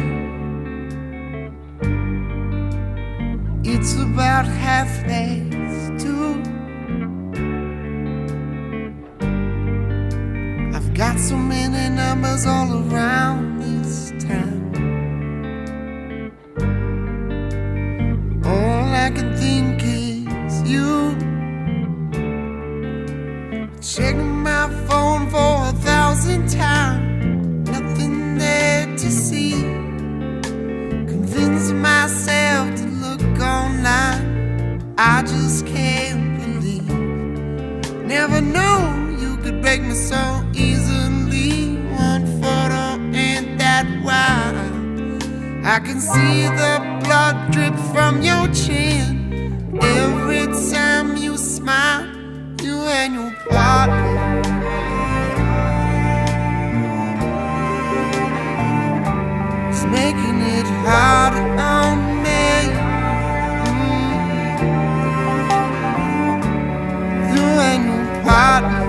It's about 2:30. I've got so many numbers all around this town. All I can think is you. Checking my phone for 1,000 times, nothing there to see. Convincing myself to look online, I just can't believe. Never know you could break me so easily. One photo ain't that wild. I can see the blood drip from your chin every time you smile. You and your partner, it's making it harder on me. You and your partner,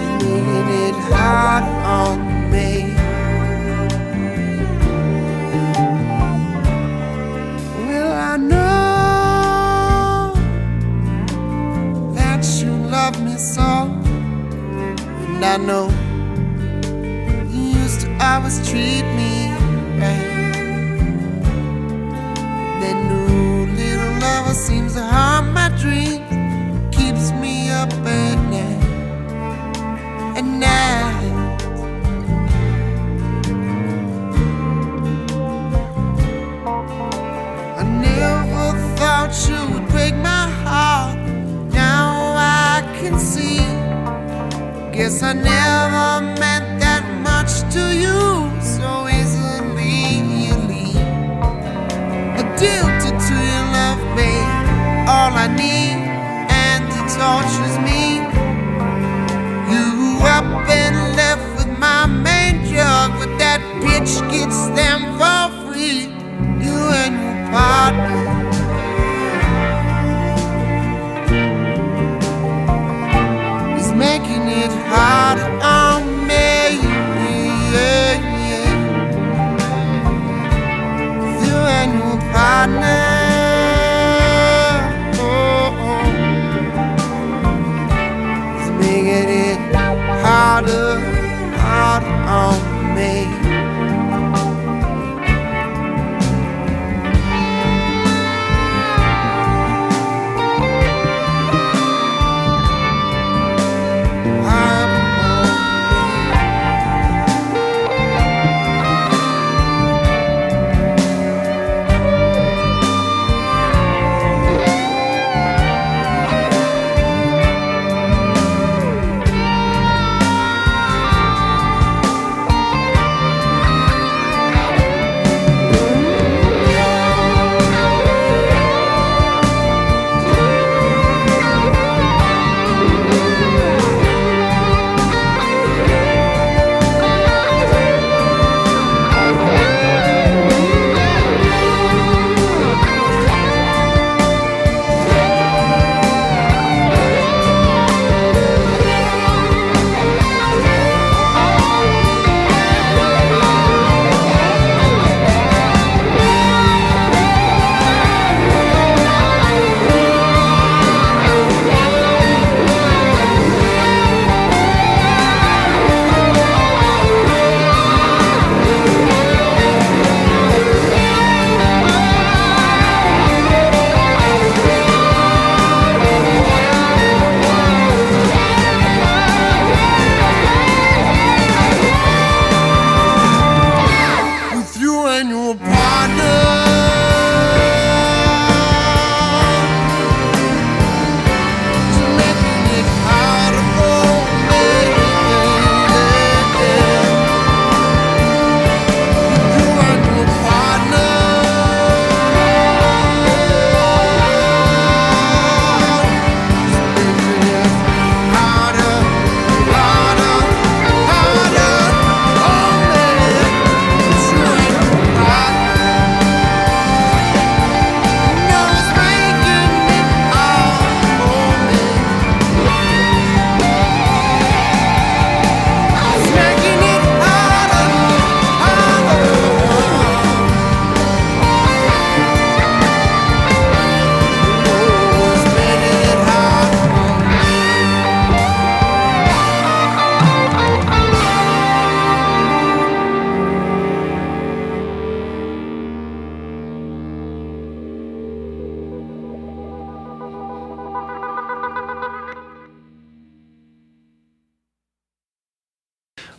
it's making it harder on me. Well, I know that you love me so, and I know you used to always treat me right. That new little lover seems to harm my dreams, keeps me up at night, at night. I never thought you would break can see. Guess I never meant that much to you so easily. Addicted to your love, babe, all I need, and it tortures me. You up and left with my main drug, but that bitch gets them for free. You and your partner is making it harder on me. Yeah, yeah. You and your partner, is making it harder on me.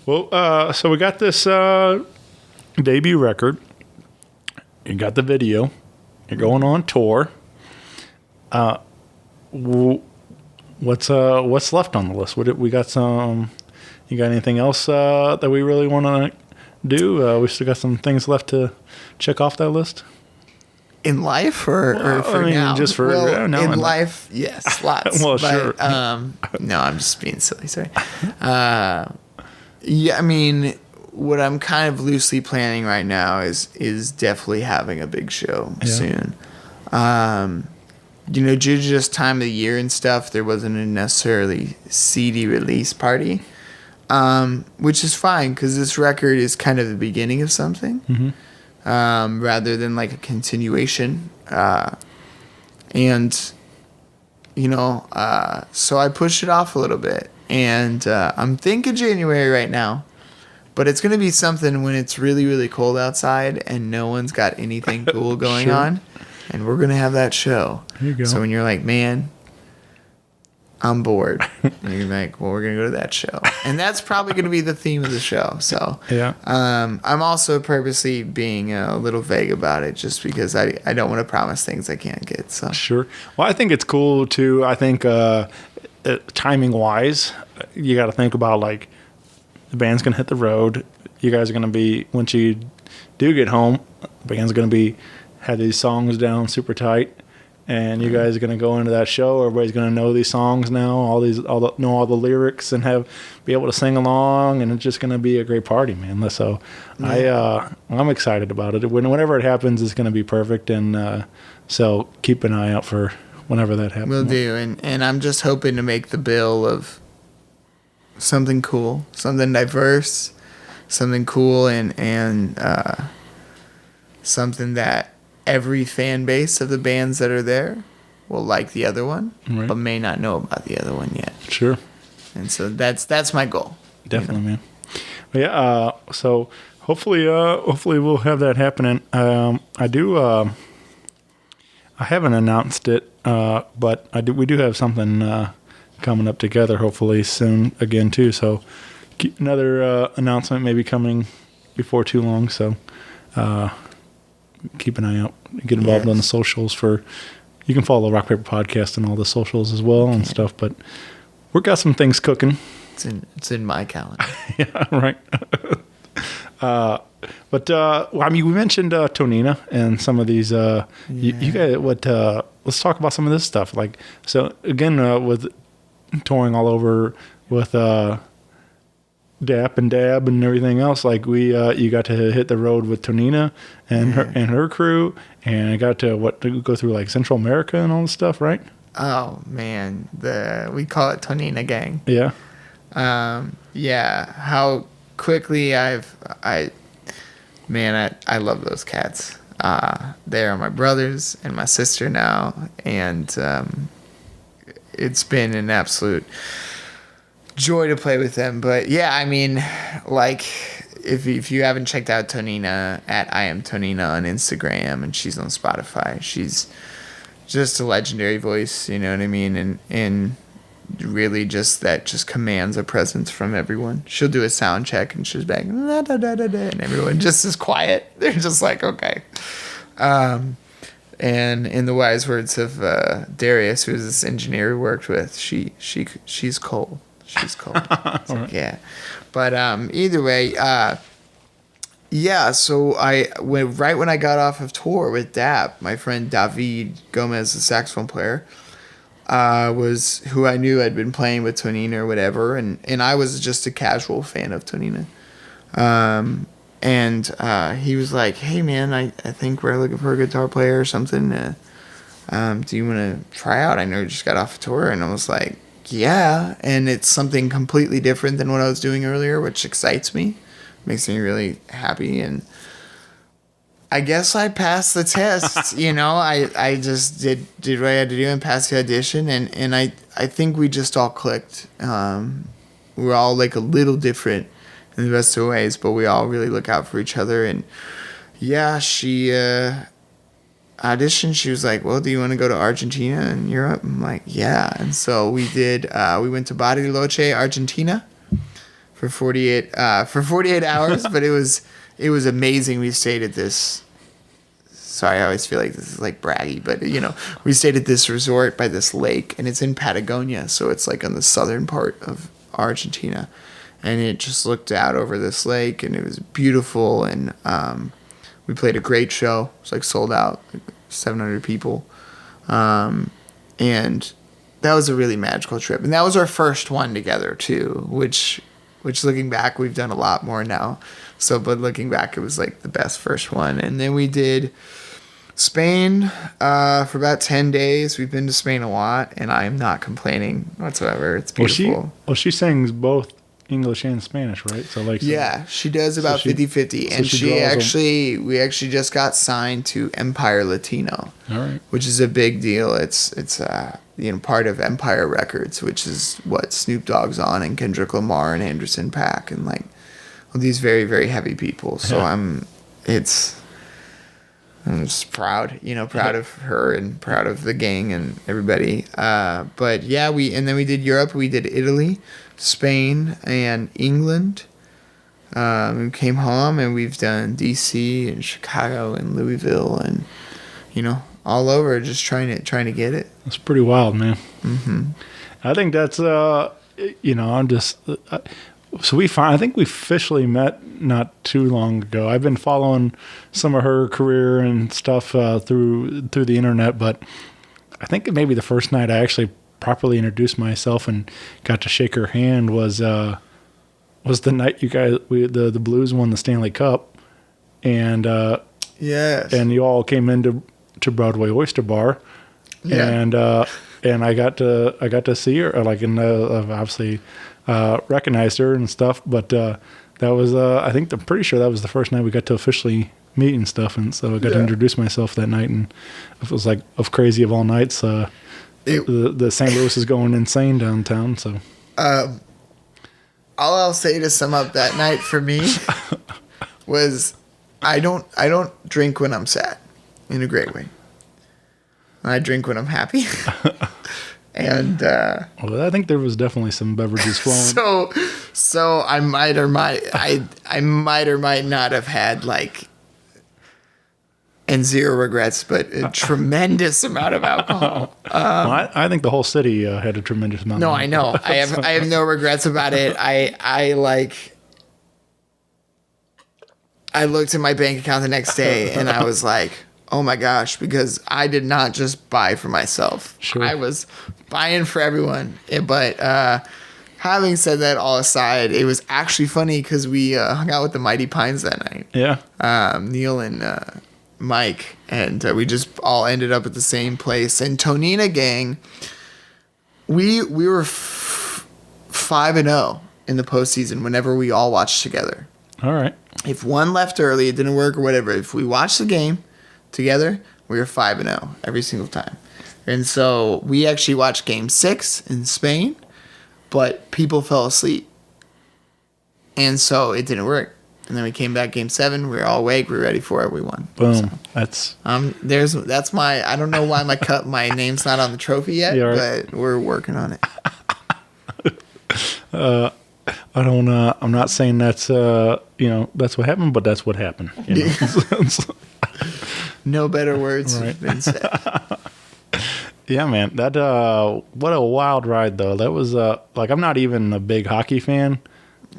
Well, so we got this debut record. You got the video. You're going on tour. What's left on the list? We got some. You got anything else that we really want to do? We still got some things left to check off that list. In life or for now? Just for now. In life, yes, lots. Well, but, sure. No, I'm just being silly. Sorry. Yeah, I mean, what I'm kind of loosely planning right now is definitely having a big show soon. Due to just time of the year and stuff, there wasn't a necessarily CD release party, which is fine because this record is kind of the beginning of something, rather than like a continuation. So I pushed it off a little bit. And I'm thinking January right now, but it's going to be something when it's really, really cold outside and no one's got anything cool going on. And we're going to have that show. There you go. So when you're like, man, I'm bored. And you're like, well, we're going to go to that show. And that's probably going to be the theme of the show. So yeah. I'm also purposely being a little vague about it just because I don't want to promise things I can't get. So sure. Well, I think it's cool too. I think timing wise, you got to think about like the band's gonna hit the road. You guys are gonna be, once you do get home, the band's gonna have these songs down super tight, and you guys are gonna go into that show. Everybody's gonna know these songs now, know all the lyrics, and be able to sing along, and it's just gonna be a great party, man. So I'm excited about it. Whenever it happens, it's gonna be perfect, and so keep an eye out for whenever that happens. Will do, and I'm just hoping to make the bill of something cool, something diverse, something cool, and something that every fan base of the bands that are there will like the other one, right, but may not know about the other one yet. Sure. And so that's my goal. Definitely, man. But yeah. So hopefully we'll have that happening. I haven't announced it, but we do have something coming up together, hopefully soon again too. So keep another announcement maybe coming before too long. So keep an eye out. Get involved on the socials you can follow Rock Paper Podcast on all the socials as well and stuff. But we've got some things cooking. It's in my calendar. Yeah, right. But I mean, we mentioned Tonina and some of these. You guys, let's talk about some of this stuff. Like, so again, with touring all over with DAP and DAB and everything else, like you got to hit the road with Tonina and her crew, and I got to go through like Central America and all this stuff, right? Oh man, we call it Tonina Gang. Yeah. Yeah. How quickly I love those cats. They are my brothers and my sister now, and it's been an absolute joy to play with them. But yeah, I mean, like, if you haven't checked out Tonina at I Am Tonina on Instagram, and she's on Spotify, she's just a legendary voice, you know what I mean? And really just commands a presence from everyone. She'll do a sound check and she's back, da, da, da, da, da, and everyone just is quiet. They're just like, okay. And in the wise words of Darius, who's this engineer we worked with, she's cold. She's cold. Right. Like, yeah. But either way, yeah, so right when I got off of tour with DAP, my friend David Gomez, the saxophone player, was who I knew had been playing with Tonina or whatever, and I was just a casual fan of Tonina. And he was like, hey man, I think we're looking for a guitar player or something. Do you want to try out? I know you just got off a tour. And I was like, yeah. And it's something completely different than what I was doing earlier, which excites me, makes me really happy. And I guess I passed the test. You know, I just did what I had to do and passed the audition. And I think we just all clicked. We're all like a little different in the best of ways, but we all really look out for each other. And yeah, she auditioned. She was like, well, do you want to go to Argentina and Europe? I'm like, yeah. And so we did. We went to Bariloche, Argentina for 48 hours, but it was amazing. We stayed at this, sorry, I always feel like this is like braggy, but you know, we stayed at this resort by this lake, and it's in Patagonia, so it's like on the southern part of Argentina, and it just looked out over this lake, and it was beautiful. And we played a great show. It was like sold out, like 700 people, and that was a really magical trip. And that was our first one together too, which looking back, we've done a lot more now. So, but looking back, it was like the best first one. And then we did Spain for about 10 days. We've been to Spain a lot, and I am not complaining whatsoever. It's beautiful. Well, she sings both English and Spanish, right? So like, yeah, she does about 50-50. And we actually just got signed to Empire Latino, all right, which is a big deal. It's part of Empire Records, which is what Snoop Dogg's on, and Kendrick Lamar and Anderson .Paak, and like all these very, very heavy people. So yeah. I'm just proud of her and proud of the gang and everybody. But yeah, we did Europe. We did Italy, Spain, and England. We came home, and we've done DC and Chicago and Louisville, and all over, just trying to get it. That's pretty wild, man. Mm-hmm. I think that's I'm just. I think we officially met not too long ago. I've been following some of her career and stuff through the internet, but I think maybe the first night I actually properly introduced myself and got to shake her hand was the night the Blues won the Stanley Cup, and Yes. and you all came into Broadway Oyster Bar, and I got to see her, obviously recognized her and stuff, but that was I'm pretty sure that was the first night we got to officially meet and stuff, and so I got to introduce myself that night, and it was like of crazy of all nights. The St. Louis is going insane downtown, so. All I'll say to sum up that night for me was I don't drink when I'm sad, in a great way. I drink when I'm happy. And well, I think there was definitely some beverages flowing. So I might or might not have had and zero regrets, but a tremendous amount of alcohol. Well, I think the whole city had a tremendous amount. No, of I know. I have no regrets about it. I looked at my bank account the next day and I was like, oh my gosh, because I did not just buy for myself. Sure. I was buying for everyone. But having said that, all aside, it was actually funny because we hung out with the Mighty Pines that night. Yeah. Neil and Mike, and we just all ended up at the same place. And Tonina gang, we were 5-0 in the postseason whenever we all watched together. All right. If one left early, it didn't work or whatever. If we watched the game together, we were 5-0 every single time. And so we actually watched Game 6 in Spain, but people fell asleep. And so it didn't work. And then we came back Game 7. We were all awake. We were ready for it. We won. Boom. So, that's my. I don't know why my name's not on the trophy yet, Yeah, right. but we're working on it. I don't. I'm not saying that's that's what happened, but that's what happened. You know? No better words Right. have been said. Yeah, man. That what a wild ride though. That was I'm not even a big hockey fan,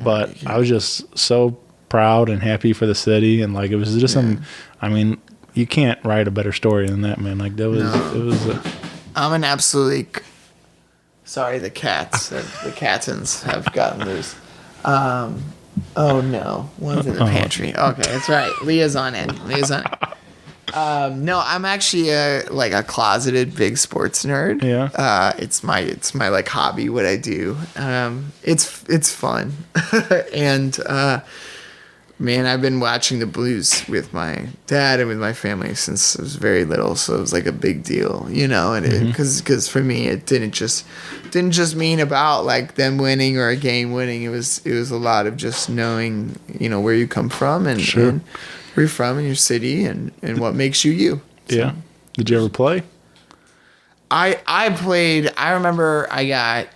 but I was just so proud and happy for the city, and it was just you can't write a better story than that, man. It was. I'm an absolutely. Sorry, the cats. The Cattons have gotten loose. Oh no, one's in the pantry. Okay, that's right. Leah's on it. No, I'm actually a closeted big sports nerd. Yeah. It's my hobby, what I do. It's fun. And man, I've been watching the Blues with my dad and with my family since I was very little, so it was a big deal, and because for me it didn't just mean about them winning or a game winning. It was a lot of just knowing, where you come from and, Sure. and where you're from in your city and what makes you. So, Yeah. Did you ever play? I played. I remember I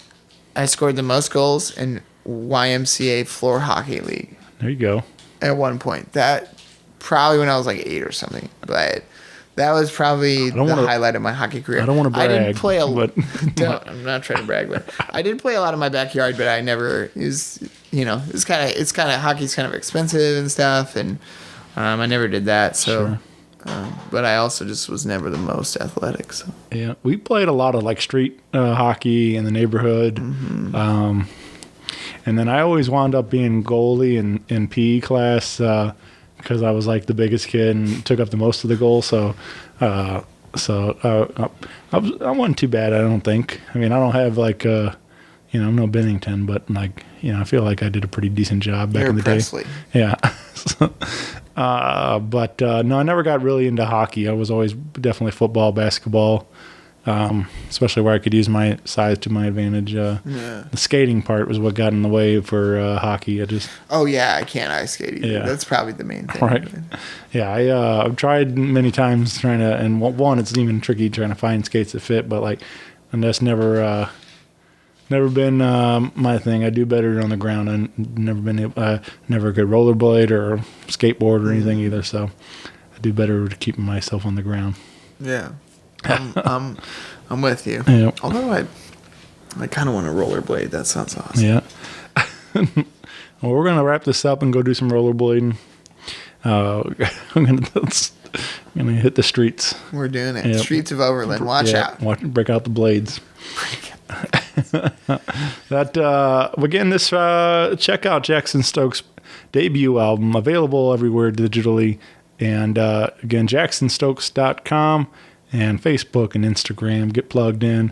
scored the most goals in YMCA floor hockey league There you go. at one point. That probably when I was 8 or something, but that was probably the highlight of my hockey career. I don't want to brag. I didn't play but I'm not trying to brag, but I did play a lot in my backyard. But I never hockey's kind of expensive and stuff, and I never did that. So. Sure. But I also just was never the most athletic. So. Yeah, we played a lot of street hockey in the neighborhood, and then I always wound up being goalie in PE class because I was the biggest kid and took up the most of the goals. So I wasn't too bad, I don't think. I mean, I don't have I'm no Bennington, but I feel like I did a pretty decent job back in the Presley. day. Yeah. But no, I never got really into hockey. I was always definitely football, basketball, especially where I could use my size to my advantage. The skating part was what got in the way for hockey. I can't ice skate either. Yeah. That's probably the main thing. Right. Yeah, I've tried many times trying to, and one, it's even tricky trying to find skates that fit, but and that's never been my thing. I do better on the ground. I've never been never a good rollerblade or skateboard or anything either. So I do better keeping myself on the ground. Yeah, I'm with you. Yeah. Although I kind of want to rollerblade. That sounds awesome. Yeah. Well, we're gonna wrap this up and go do some rollerblading. I'm gonna hit the streets. We're doing it. Yep. Streets of Overland. Watch out. Break out the blades. Again, check out Jackson Stokes' debut album, available everywhere digitally. And again, jacksonstokes.com and Facebook and Instagram. Get plugged in.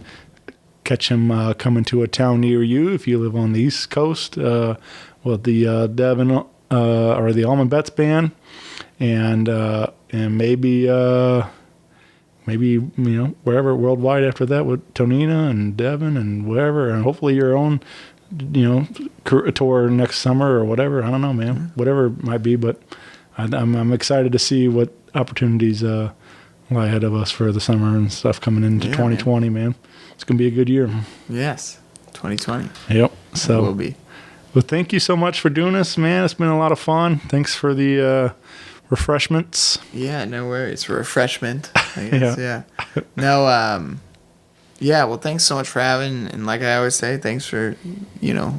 Catch him coming to a town near you if you live on the East Coast with the Devon or the Allman Betts Band, and maybe wherever worldwide after that with Tonina and Devon and wherever, and hopefully your own tour next summer or whatever. I don't know, man. Whatever it might be, but I'm excited to see what opportunities lie ahead of us for the summer and stuff coming into 2020, man. It's gonna be a good year. Yes, 2020. Yep. So It will be. Well, thank you so much for doing this, man. It's been a lot of fun. Thanks for the refreshments. Yeah, no worries. Refreshment, I guess. Yeah. No, well, thanks so much for having, and like I always say, thanks for,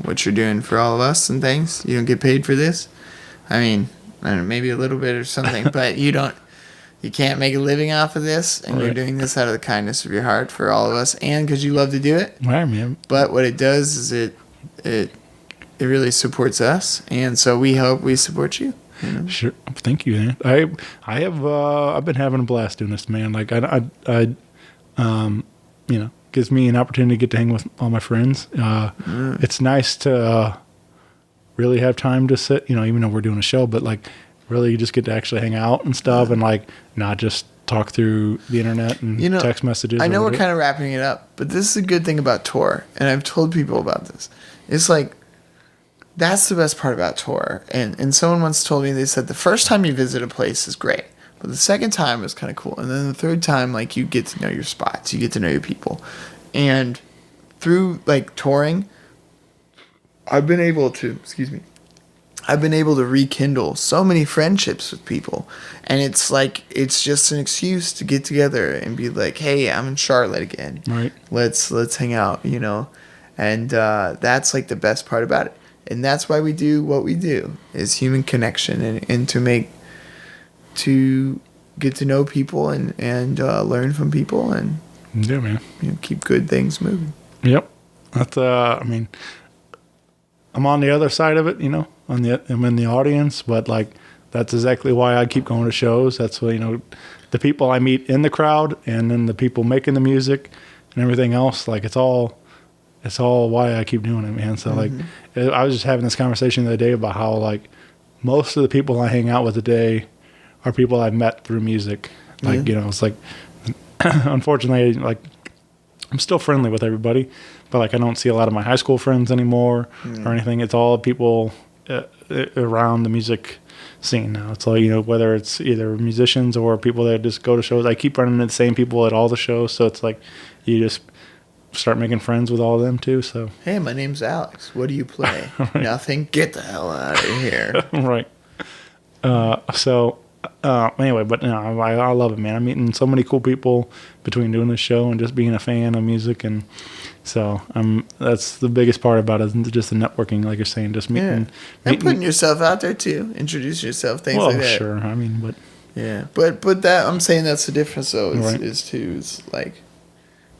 what you're doing for all of us and things. You don't get paid for this. I mean, I don't know, maybe a little bit or something, but you can't make a living off of this, and you're doing this out of the kindness of your heart for all of us, and because you love to do it. Right, man. But what it does is it really supports us, and so we hope we support you. Sure. Thank you, man. I've been having a blast doing this, man. Like gives me an opportunity to get to hang with all my friends. It's nice to really have time to sit, even though we're doing a show, but like really you just get to actually hang out and stuff, and like not just talk through the internet and text messages. I know we're kind of wrapping it up, but this is a good thing about tour, and I've told people about this. It's like, that's the best part about tour. And someone once told me, they said the first time you visit a place is great, but the second time is kind of cool. And then the third time, like, you get to know your spots, you get to know your people. And through, like, touring, I've been able to rekindle so many friendships with people. And it's like, it's just an excuse to get together and be like, hey, I'm in Charlotte again. Right. Let's hang out, And that's like the best part about it. And that's why we do what we do, is human connection and to get to know people and learn from people and man. Keep good things moving. Yep. That's I'm on the other side of it, I'm in the audience, but like that's exactly why I keep going to shows. That's what, the people I meet in the crowd and then the people making the music and everything else, like it's all why I keep doing it, man. So like, I was just having this conversation the other day about how like most of the people I hang out with today are people I've met through music. Like, it's like, unfortunately, like I'm still friendly with everybody, but like I don't see a lot of my high school friends anymore or anything. It's all people around the music scene now. It's all, whether it's either musicians or people that just go to shows. I keep running into the same people at all the shows. So it's like, you just start making friends with all of them too. So, hey, my name's Alex. What do you play? Nothing. Get the hell out of here. Right. Anyway, but I love it, man. I'm meeting so many cool people between doing this show and just being a fan of music, and so that's the biggest part about it, isn't just the networking, like you're saying, just meeting and putting yourself out there too, introduce yourself, things like that. Well, sure. I mean, but but that I'm saying that's the difference though. Is like.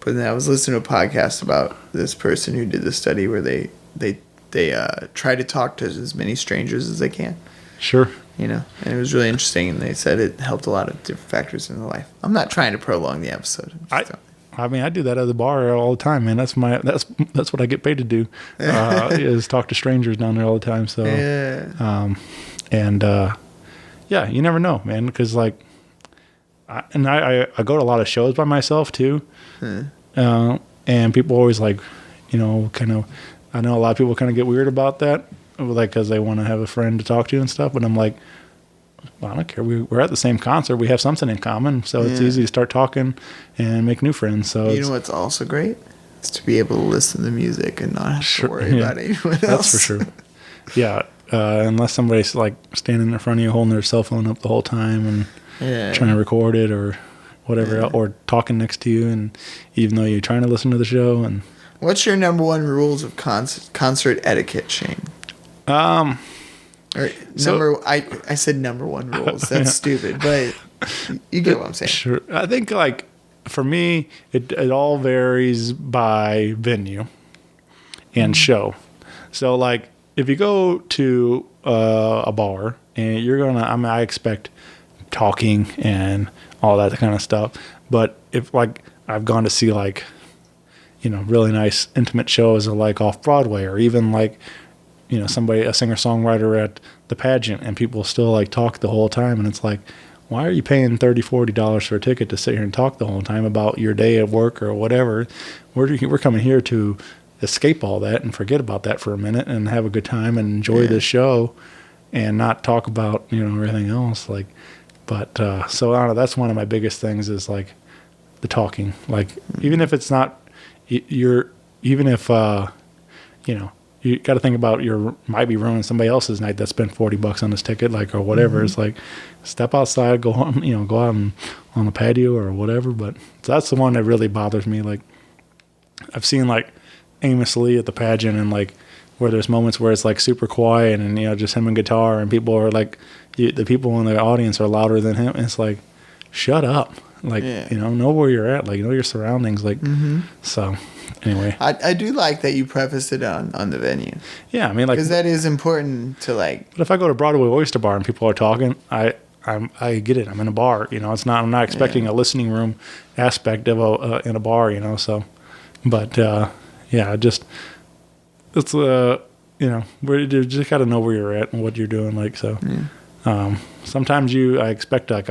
But then I was listening to a podcast about this person who did the study where they try to talk to as many strangers as they can. Sure. And it was really interesting, and they said it helped a lot of different factors in their life. I'm not trying to prolong the episode. I do that at the bar all the time, man. That's what I get paid to do, is talk to strangers down there all the time. So, you never know, man, because like, I go to a lot of shows by myself too. And people always like, kind of, I know a lot of people kind of get weird about that, like, because they want to have a friend to talk to and stuff. But I'm like, well, I don't care. We're at the same concert. We have something in common. So it's easy to start talking and make new friends. So you know what's also great? It's to be able to listen to music and not have to worry about anyone else. That's for sure. Yeah. Unless somebody's like standing in front of you holding their cell phone up the whole time and trying to record it or whatever, or talking next to you, and even though you're trying to listen to the show. And What's your number one rules of concert etiquette, Shane? I said number one rules. That's stupid, but you get what I'm saying. Sure. I think like for me, it all varies by venue and show. So like if you go to a bar and I expect talking and all that kind of stuff. But if like I've gone to see like, really nice intimate shows like off Broadway, or even like, a singer-songwriter at the pageant, and people still like talk the whole time, and it's like, why are you paying $30-$40 for a ticket to sit here and talk the whole time about your day at work or whatever? We're coming here to escape all that and forget about that for a minute and have a good time and enjoy the show, and not talk about everything else. Like, but so I don't know. That's one of my biggest things is like the talking. Like even if it's not you got to think about might be ruining somebody else's night that spent $40 on this ticket, like, or whatever. It's like, step outside, go on, go out on the patio or whatever. But so that's the one that really bothers me. Like I've seen like Amos Lee at the pageant, and like where there's moments where it's like super quiet and just him and guitar, and people are like, the people in the audience are louder than him. And it's like, shut up. Like, know where you're at, like, know your surroundings. Like, so anyway. I do like that you prefaced it on the venue. Yeah. I mean, like, because that is important to like, but if I go to Broadway Oyster Bar and people are talking, I get it. I'm in a bar, I'm not expecting a listening room aspect of in a bar, so, but, it's, where you just got to know where you're at and what you're doing. Like, so, sometimes I expect like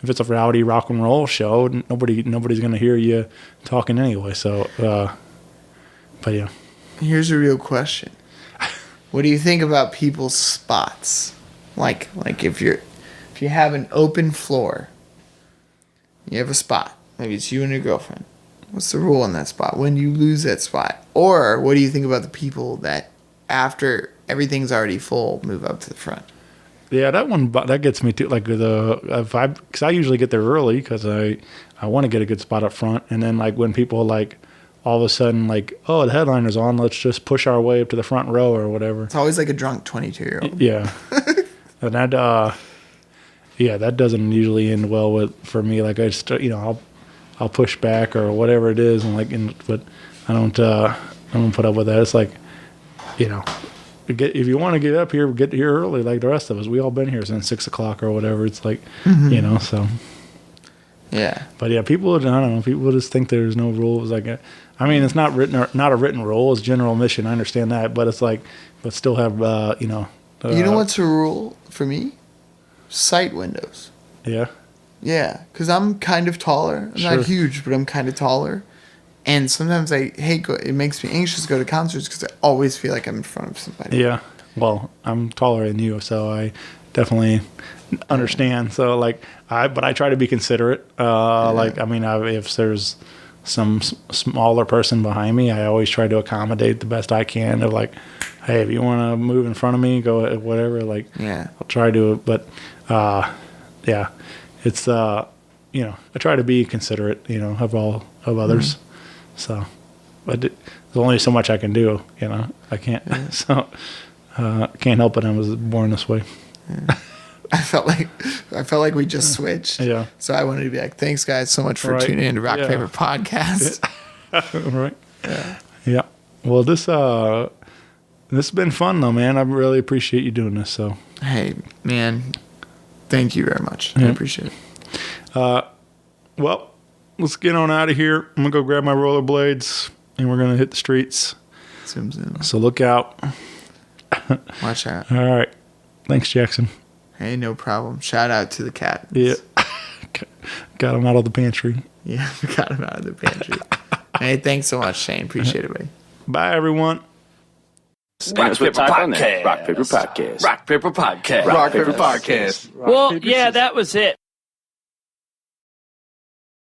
if it's a rowdy rock and roll show, nobody's going to hear you talking anyway. So, but yeah. Here's a real question. What do you think about people's spots? Like if you have an open floor, you have a spot. Maybe it's you and your girlfriend. What's the rule on that spot? When do you lose that spot? Or what do you think about the people that after everything's already full, move up to the front? Yeah, that gets me too. Like because I usually get there early because I want to get a good spot up front, and then like when people like all of a sudden like, oh, the headliner's on, let's just push our way up to the front row or whatever. It's always like a drunk 22-year-old. Yeah, and that that doesn't usually end well for me. Like I just I'll push back or whatever it is, and but I don't put up with that. It's like if you want to get up here, get here early like the rest of us. We all been here since 6 o'clock or whatever. It's like, so. Yeah. But yeah, people, I don't know, people just think there's no rules. Like, I mean, it's not a written rule. It's general admission. I understand that. But it's like, but still have, you know what's a rule for me? Sight windows. Yeah. Yeah. Because I'm kind of taller. I'm not huge, but I'm kind of taller. And sometimes it makes me anxious to go to concerts because I always feel like I'm in front of somebody. Yeah. Well, I'm taller than you, so I definitely understand. So, but I try to be considerate. If there's some smaller person behind me, I always try to accommodate the best I can. Of like, hey, if you want to move in front of me, go whatever. I'll try to. But it's I try to be considerate. Of others. Mm-hmm. So, but there's only so much I can do, I can't, so, can't help it. I was born this way. Yeah. I felt like we just switched. Yeah. So I wanted to be like, thanks guys so much for tuning in to Rock Paper Podcast. Right. Yeah. Yeah. Well, this has been fun though, man. I really appreciate you doing this. So. Hey, man. Thank you very much. Yeah. I appreciate it. Well, let's get on out of here. I'm going to go grab my rollerblades, and we're going to hit the streets. Zoom. So look out. Watch out. All right. Thanks, Jackson. Hey, no problem. Shout out to the cat. Yeah. Got him out of the pantry. Yeah, got him out of the pantry. Hey, thanks so much, Shane. Appreciate it, buddy. Bye, everyone. Rock Paper Podcast. Rock Paper Podcast. Rock Paper Podcast. Rock Paper Podcast. Well, yeah, that was it.